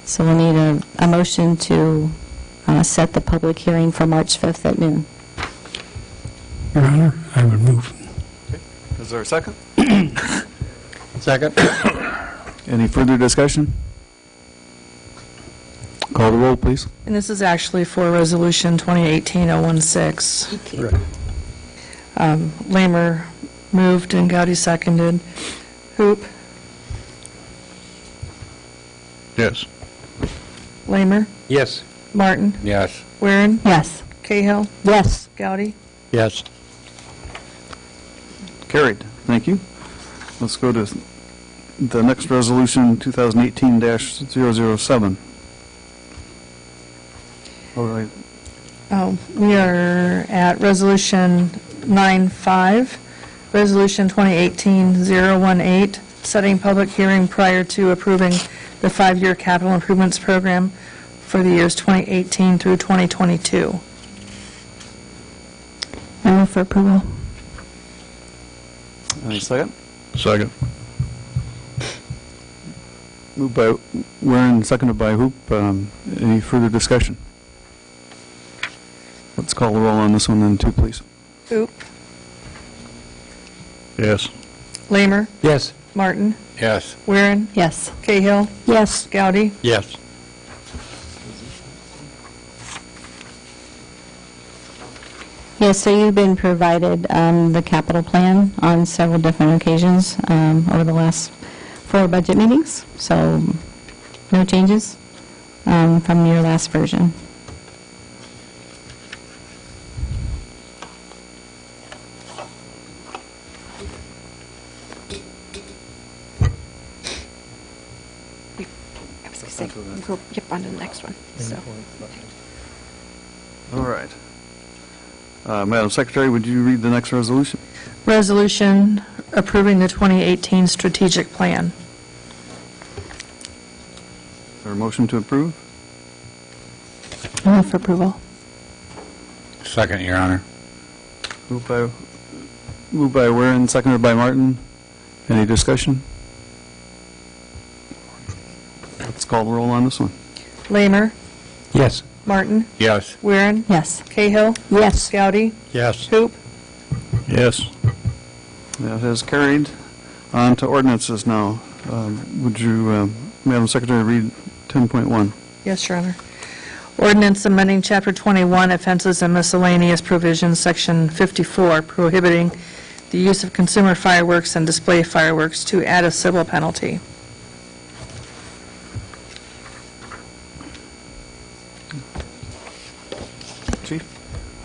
P: So we'll need a motion to set the public hearing for March 5th at noon.
M: Your Honor, I would move.
A: Okay. Is there a second?
J: Second.
A: Any further discussion? Call the roll, please.
G: And this is actually for Resolution 2018-016. Lamer moved and Gowdy seconded. Hoop.
J: Yes.
G: Lamer.
M: Yes.
G: Martin.
J: Yes.
G: Weirin.
O: Yes.
G: Cahill.
O: Yes.
G: Gowdy.
J: Yes.
A: Carried. Thank you. Let's go to the next resolution, 2018-007. All right.
G: We are at Resolution 95, Resolution 2018-018, setting public hearing prior to approving the 5-year capital improvements program for the years 2018 through 2022.
I: I move for approval.
A: Any second?
J: Second.
A: Moved by Weirin, seconded by Hoop. Any further discussion? Let's call the roll on this one then, too, please.
G: Hoop.
J: Yes.
G: Lamer.
M: Yes.
G: Martin.
J: Yes.
G: Weirin.
I: Yes.
G: Cahill.
O: Yes.
G: Gowdy.
J: Yes.
P: Yes, so you've been provided the capital plan on several different occasions over the last 4 budget meetings, so no changes from your last version.
Q: I was going to say, we'll go on to the next one. So.
A: All right. Madam Secretary, would you read the next resolution?
G: Resolution approving the 2018 strategic plan.
A: Is there a motion to approve?
I: Move for approval.
J: Second, Your Honor.
A: Moved by Warren, seconded by Martin. Any discussion? Let's call the roll on this one.
G: Lamer,
M: Yes.
G: Martin,
J: Yes.
G: Weirin,
I: Yes.
G: Cahill,
O: Yes.
G: Gowdy,
J: Yes.
G: Hoop.
J: Yes.
A: That is carried. On to ordinances now. Would you, Madam Secretary, read 10.1?
G: Yes, Your Honor. Ordinance amending Chapter 21, Offenses and Miscellaneous Provisions, Section 54, prohibiting the use of consumer fireworks and display fireworks to add a civil penalty.
A: Chief?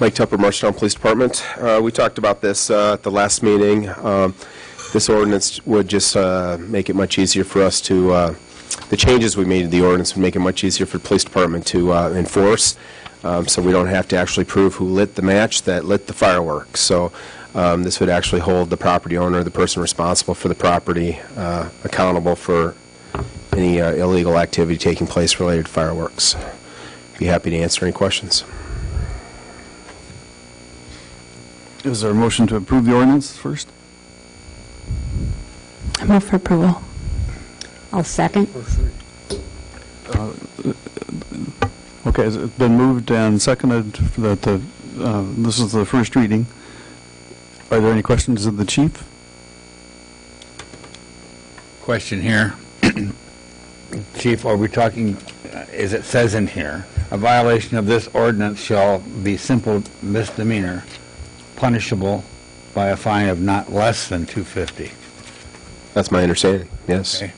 H: Mike Tupper, Marshalltown Police Department. We talked about this at the last meeting. This ordinance would just make it much easier for us to, the changes we made to the ordinance would make it much easier for the police department to enforce, so we don't have to actually prove who lit the match that lit the fireworks. So this would actually hold the property owner, the person responsible for the property, accountable for any illegal activity taking place related to fireworks. Be happy to answer any questions.
A: Is there a motion to approve the ordinance first?
I: Move for approval.
O: I'll second.
A: Okay, it's been moved and seconded that this is the first reading. Are there any questions of the chief?
J: Question here. Chief, are we talking, as it says in here, a violation of this ordinance shall be simple misdemeanor, punishable by a fine of not less than $250?
H: That's my understanding, yes.
J: Okay.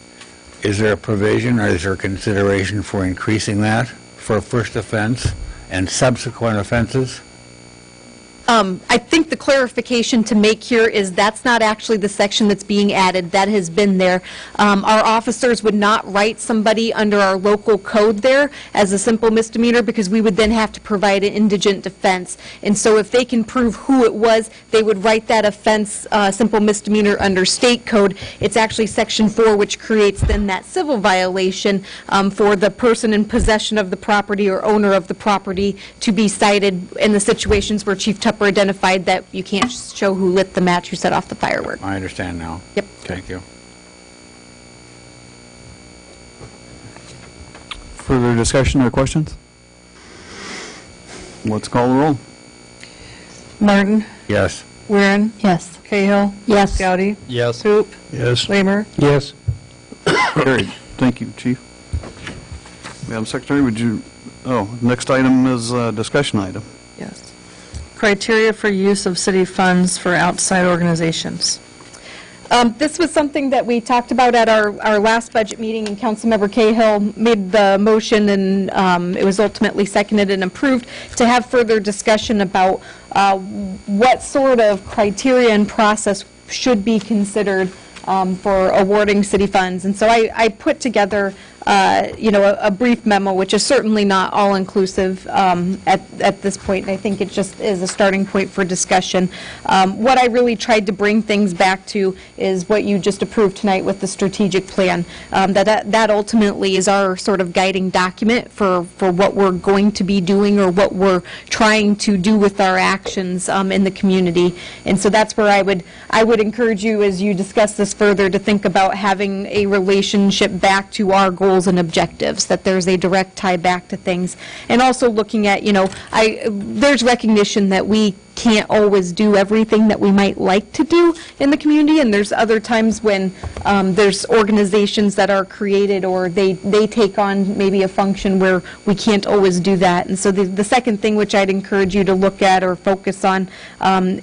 J: Is there a provision or is there consideration for increasing that for a first offense and subsequent offenses?
Q: I think the clarification to make here is that's not actually the section that's being added. That has been there. Our officers would not write somebody under our local code there as a simple misdemeanor because we would then have to provide an indigent defense. And so if they can prove who it was, they would write that offense simple misdemeanor under state code. It's actually Section 4, which creates then that civil violation for the person in possession of the property or owner of the property to be cited in the situations where Chief Tupper identified that you can't show who lit the match, who set off the firework.
J: I understand now.
Q: Yep.
J: Thank you.
A: Further discussion or questions? Let's call the roll.
G: Martin,
J: Yes.
G: Weirin,
I: Yes.
G: Cahill,
O: Yes.
G: Gowdy,
J: Yes.
G: Hoop,
J: Yes.
G: Lamer.
M: Yes.
A: Carried. Thank you, Chief. Madam Secretary, would you, next item is a discussion item.
G: Yes. Criteria for use of city funds for outside organizations.
Q: This was something that we talked about at our last budget meeting, and Councilmember Cahill made the motion, and it was ultimately seconded and approved to have further discussion about what sort of criteria and process should be considered for awarding city funds. And so I put together a brief memo, which is certainly not all-inclusive at this point, and I think it just is a starting point for discussion. What I really tried to bring things back to is what you just approved tonight with the strategic plan. That ultimately is our sort of guiding document for what we're going to be doing or what we're trying to do with our actions in the community. And so that's where I would encourage you, as you discuss this further, to think about having a relationship back to our goals and objectives, that there's a direct tie back to things. And also looking at, there's recognition that we can't always do everything that we might like to do in the community, and there's other times when there's organizations that are created or they take on maybe a function where we can't always do that. And so the second thing which I'd encourage you to look at or focus on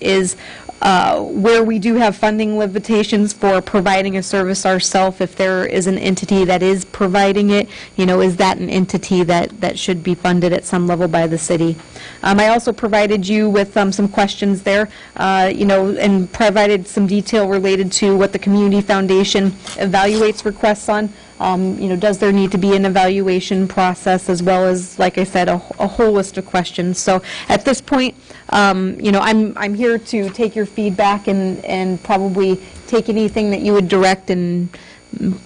Q: is where we do have funding limitations for providing a service ourselves. If there is an entity that is providing it, is that an entity that should be funded at some level by the city? I also provided you with some questions there, and provided some detail related to what the Community Foundation evaluates requests on. Does there need to be an evaluation process, as well as, like I said, a whole list of questions. So at this point, I'm here to take your feedback and probably take anything that you would direct and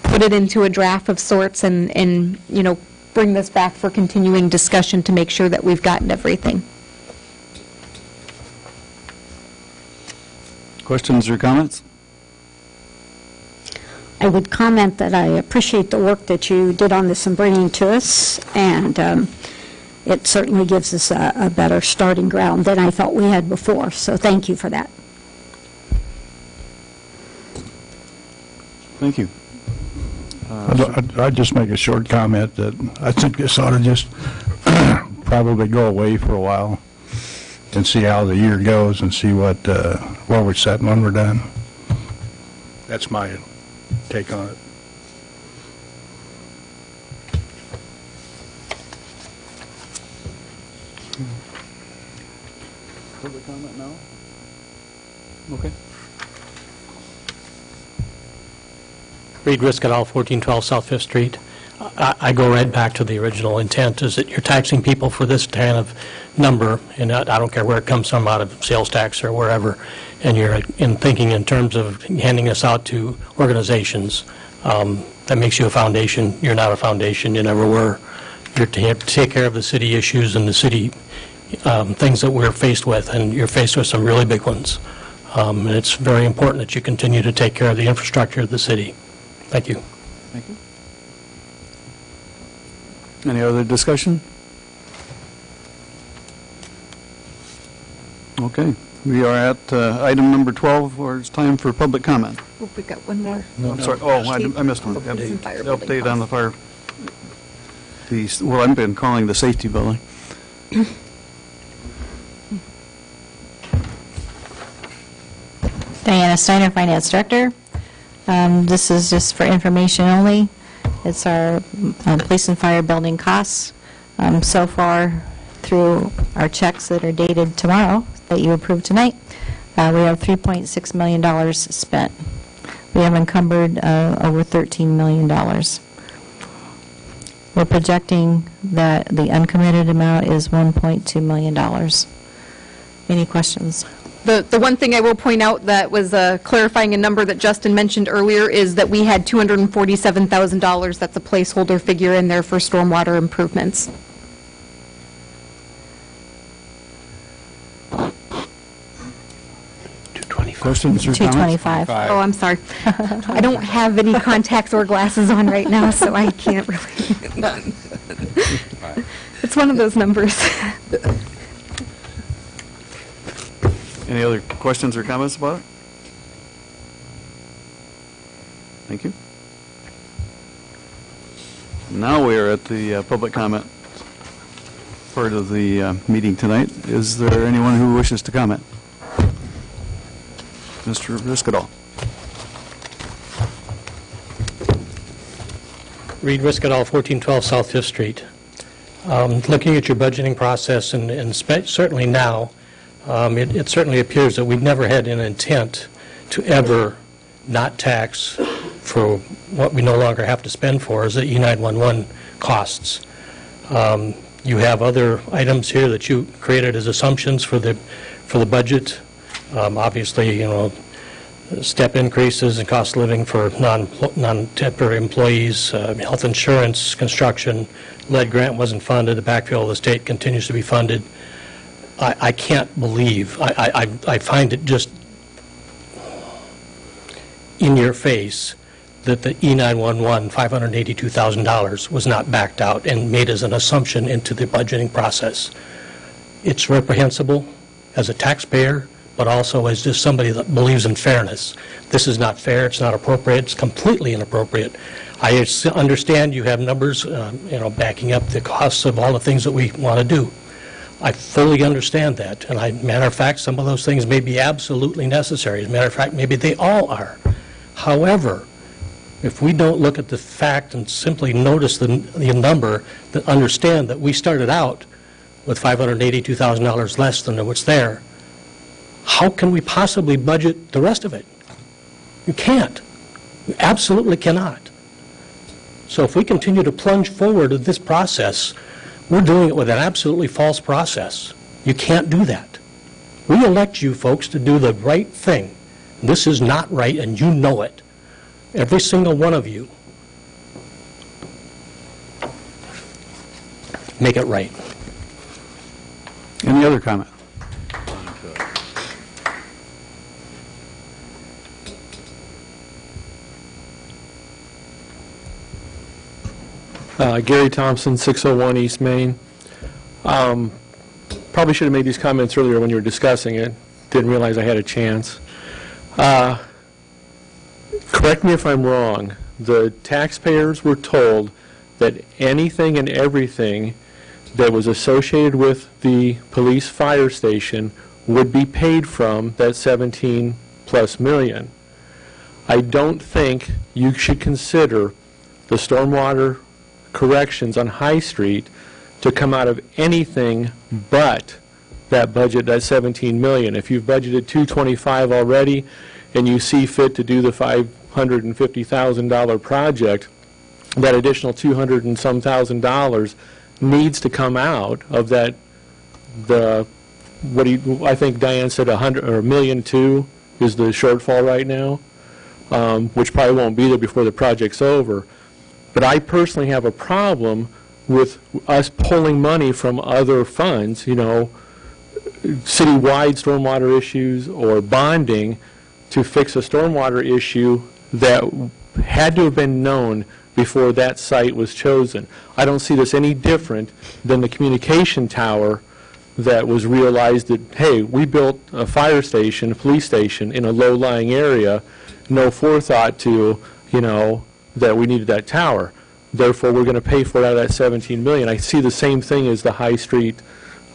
Q: put it into a draft of sorts and bring this back for continuing discussion to make sure that we've gotten everything.
A: Questions or comments?
O: I would comment that I appreciate the work that you did on this and bringing to us, and it certainly gives us a better starting ground than I thought we had before, so thank you for that.
A: Thank you.
R: I'd just make a short comment that I think this ought to just probably go away for a while and see how the year goes and see where we're set when we're done. That's my take on it.
A: Public comment now? Okay.
S: Reed Riscadall, 1412 South Fifth Street. I go right back to the original intent, is that you're taxing people for this kind of number, and I don't care where it comes from, out of sales tax or wherever, and you're thinking in terms of handing this out to organizations. That makes you a foundation. You're not a foundation. You never were. You're to take care of the city issues and the city things that we're faced with, and you're faced with some really big ones. And it's very important that you continue to take care of the infrastructure of the city. Thank you.
A: Thank you. Any other discussion? Okay. We are at item number 12, where it's time for public comment.
Q: Oh, we got one more.
A: No, I'm sorry. Oh, I missed one. Update on the fire. Well, I've been calling the safety building.
P: Diana Steiner, Finance Director. This is just for information only. It's our police and fire building costs. So far, through our checks that are dated tomorrow, that you approved tonight, we have $3.6 million spent. We have encumbered over $13 million. We're projecting that the uncommitted amount is $1.2 million. Any questions?
Q: The one thing I will point out that was clarifying a number that Justin mentioned earlier is that we had $247,000. That's a placeholder figure in there for stormwater improvements.
A: Questions or comments?
P: 225.
Q: Oh, I'm sorry. I don't have any contacts or glasses on right now, so I can't really. It's one of those numbers.
A: Any other questions or comments about it? Thank you. Now we are at the public comment part of the meeting tonight. Is there anyone who wishes to comment? Mr. Riscadall.
S: Reed Riscadall, 1412 South Fifth Street. Looking at your budgeting process, and certainly now, it certainly appears that we've never had an intent to ever not tax for what we no longer have to spend for, is the E911 costs. You have other items here that you created as assumptions for the budget. Obviously, step increases in cost of living for non-temporary employees, health insurance, construction. Lead grant wasn't funded. The backfill of the state continues to be funded. I can't believe, I find it just in your face that the E911 $582,000 was not backed out and made as an assumption into the budgeting process. It's reprehensible as a taxpayer, but also as just somebody that believes in fairness. This is not fair, it's not appropriate, it's completely inappropriate. I understand you have numbers, backing up the costs of all the things that we want to do. I fully understand that, and matter of fact, some of those things may be absolutely necessary. As a matter of fact, maybe they all are. However, if we don't look at the fact and simply notice the number, that understand that we started out with $582,000 less than what's there, how can we possibly budget the rest of it? You can't. You absolutely cannot. So if we continue to plunge forward in this process, we're doing it with an absolutely false process. You can't do that. We elect you folks to do the right thing. This is not right, and you know it. Every single one of you. Make it right.
A: Any other comment?
T: Gary Thompson, 601 East Main. Probably should have made these comments earlier when you were discussing it. Didn't realize I had a chance. Correct me if I'm wrong. The taxpayers were told that anything and everything that was associated with the police fire station would be paid from that 17+ million. I don't think you should consider the stormwater corrections on High Street to come out of anything but that budget, that 17 million. If you've budgeted 225 already and you see fit to do the $550,000 project, that additional 200 and some thousand dollars needs to come out of that, I think Diane said 100 or $1.2 million is the shortfall right now, which probably won't be there before the project's over. But I personally have a problem with us pulling money from other funds, you know, citywide stormwater issues or bonding to fix a stormwater issue that had to have been known before that site was chosen. I don't see this any different than the communication tower that was realized that, hey, we built a fire station, a police station in a low-lying area, no forethought to, you know, that we needed that tower. Therefore, we're going to pay for it out of that 17 million. I see the same thing as the High Street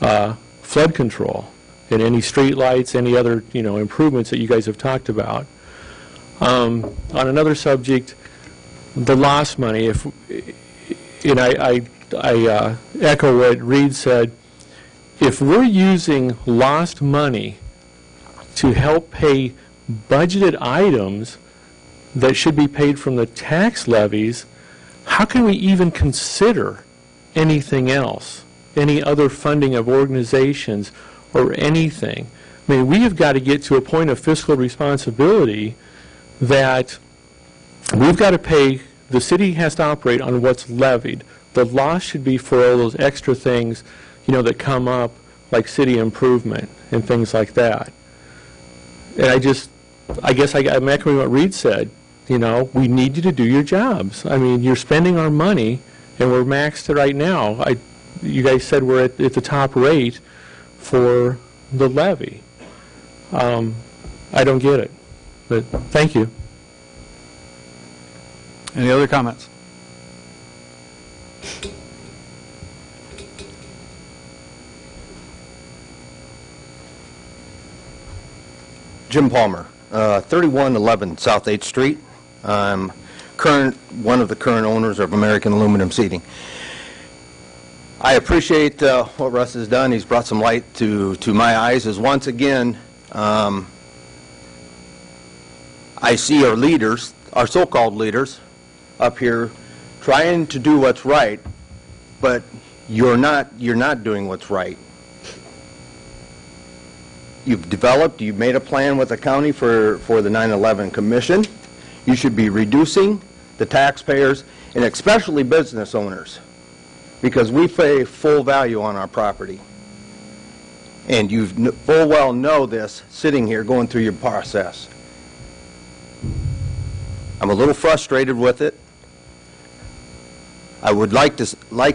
T: flood control and any street lights, any other, you know, improvements that you guys have talked about. On another subject, the lost money, and I echo what Reed said, if we're using lost money to help pay budgeted items that should be paid from the tax levies, how can we even consider anything else, any other funding of organizations or anything? I mean, we have got to get to a point of fiscal responsibility that we've got to pay, the city has to operate on what's levied. The loss should be for all those extra things, you know, that come up, like city improvement and things like that. And I guess I'm echoing what Reed said. You know, we need you to do your jobs. I mean, you're spending our money, and we're maxed right now. You guys said we're at the top rate for the levy. I don't get it, but thank you.
A: Any other comments?
U: Jim Palmer, 3111 South 8th Street. I'm one of the current owners of American Aluminum Seating. I appreciate what Russ has done. He's brought some light to my eyes as once again I see our leaders, our so-called leaders, up here trying to do what's right, but you're not doing what's right. You've made a plan with the county for the 9/11 commission. You should be reducing the taxpayers, and especially business owners, because we pay full value on our property. And you full well know this sitting here going through your process. I'm a little frustrated with it. I would like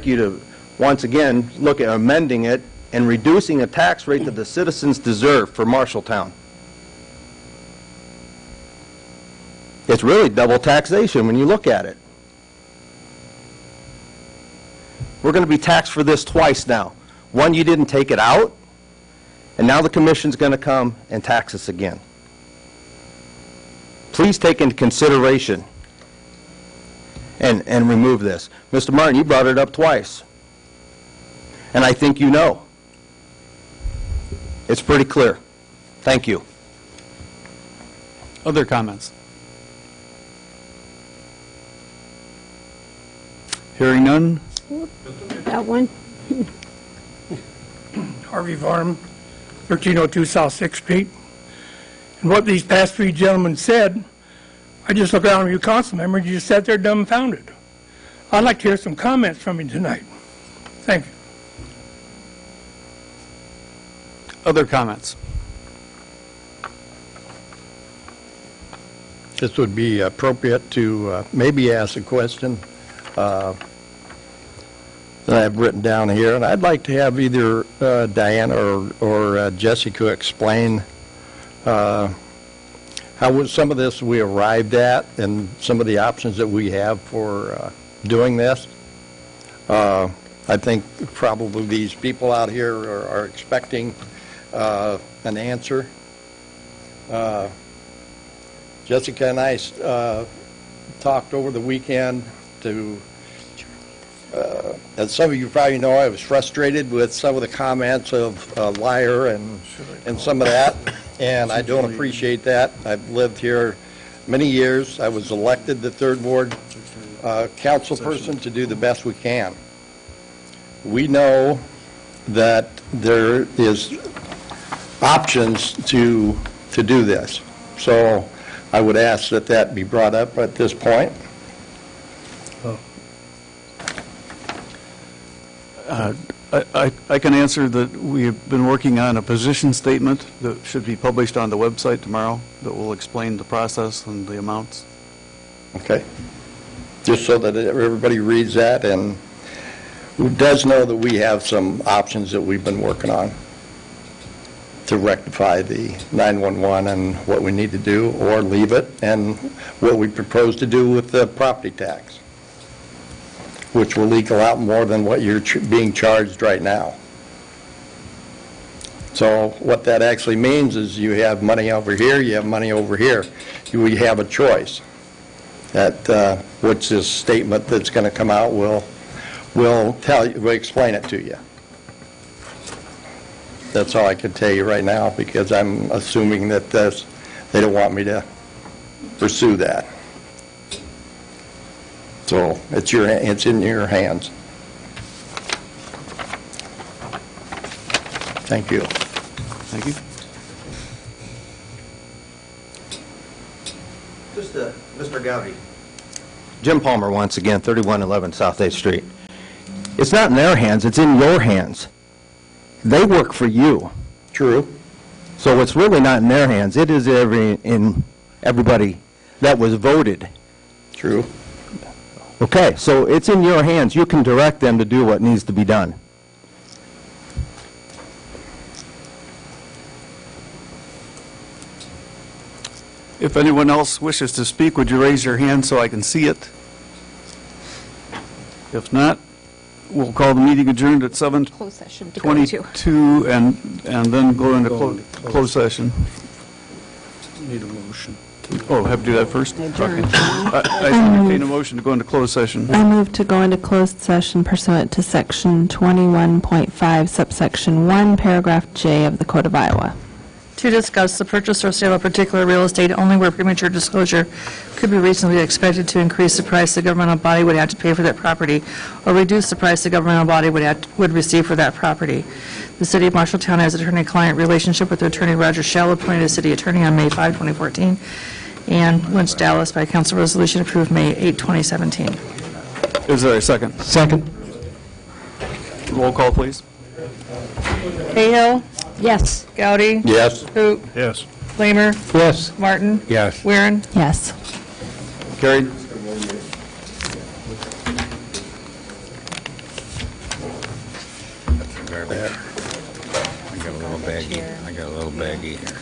U: you to once again look at amending it and reducing a tax rate that the citizens deserve for Marshalltown. It's really double taxation when you look at it. We're going to be taxed for this twice now. One, you didn't take it out, and now the commission's going to come and tax us again. Please take into consideration and remove this. Mr. Martin, you brought it up twice, and I think you know. It's pretty clear. Thank you.
A: Other comments? Hearing none.
O: That one.
V: Harvey Varm,
C: 1302 South 6th Street. And what these past three gentlemen said, I just look around at you council members, you just sat there dumbfounded. I'd like to hear some comments from you tonight. Thank you.
A: Other comments?
V: This would be appropriate to maybe ask a question that I've written down here, and I'd like to have either Diana or Jessica explain how some of this we arrived at and some of the options that we have for doing this. I think probably these people out here are expecting an answer. Jessica and I talked over the weekend to, as some of you probably know, I was frustrated with some of the comments of liar and some of that, and I don't appreciate that. I've lived here many years. I was elected the third ward council person to do the best we can. We know that there is options to do this. So I would ask that that be brought up at this point.
A: I can answer that we have been working on a position statement that should be published on the website tomorrow that will explain the process and the amounts.
V: Okay. Just so that everybody reads that and who does know that we have some options that we've been working on to rectify the 911 and what we need to do or leave it, and what we propose to do with the property tax, which will leak a lot more than what you're being charged right now. So what that actually means is you have money over here, you have money over here. We have a choice. That which this statement that's going to come out will tell you, will explain it to you. That's all I can tell you right now, because I'm assuming that they don't want me to pursue that. So it's in your hands. Thank you.
A: Thank you.
U: Just Mr. Gowdy. Jim Palmer once again, 3111 South 8th Street. It's not in their hands, it's in your hands. They work for you.
V: True.
U: So it's really not in their hands. It is in everybody that was voted.
V: True.
U: Okay, so it's in your hands. You can direct them to do what needs to be done.
A: If anyone else wishes to speak, would you raise your hand so I can see it? If not, we'll call the meeting adjourned at 7:22
Q: Closed session to go into.
A: and then go into closed session.
J: Need a motion.
A: Oh, have to do that first?
I: Adjourn.
A: Okay. I entertain a motion to go into closed session.
I: I move to go into closed session pursuant to Section 21.5, subsection 1, paragraph J of the Code of Iowa.
G: To discuss the purchase or sale of particular real estate only where premature disclosure could be reasonably expected to increase the price the governmental body would have to pay for that property or reduce the price the governmental body would receive for that property. The City of Marshalltown has an attorney-client relationship with Attorney Roger Shell, appointed as city attorney on May 5, 2014, and Lynch Dallas by council resolution approved May 8, 2017.
A: Is there a second?
V: Second.
A: Roll call, please.
G: Cahill?
O: Yes.
G: Gowdy?
V: Yes.
G: Hoop?
R: Yes.
G: Flamer?
V: Yes.
G: Martin?
J: Yes.
G: Weirin?
I: Yes.
A: Carried.
J: I got a little baggie. I got a little baggie here.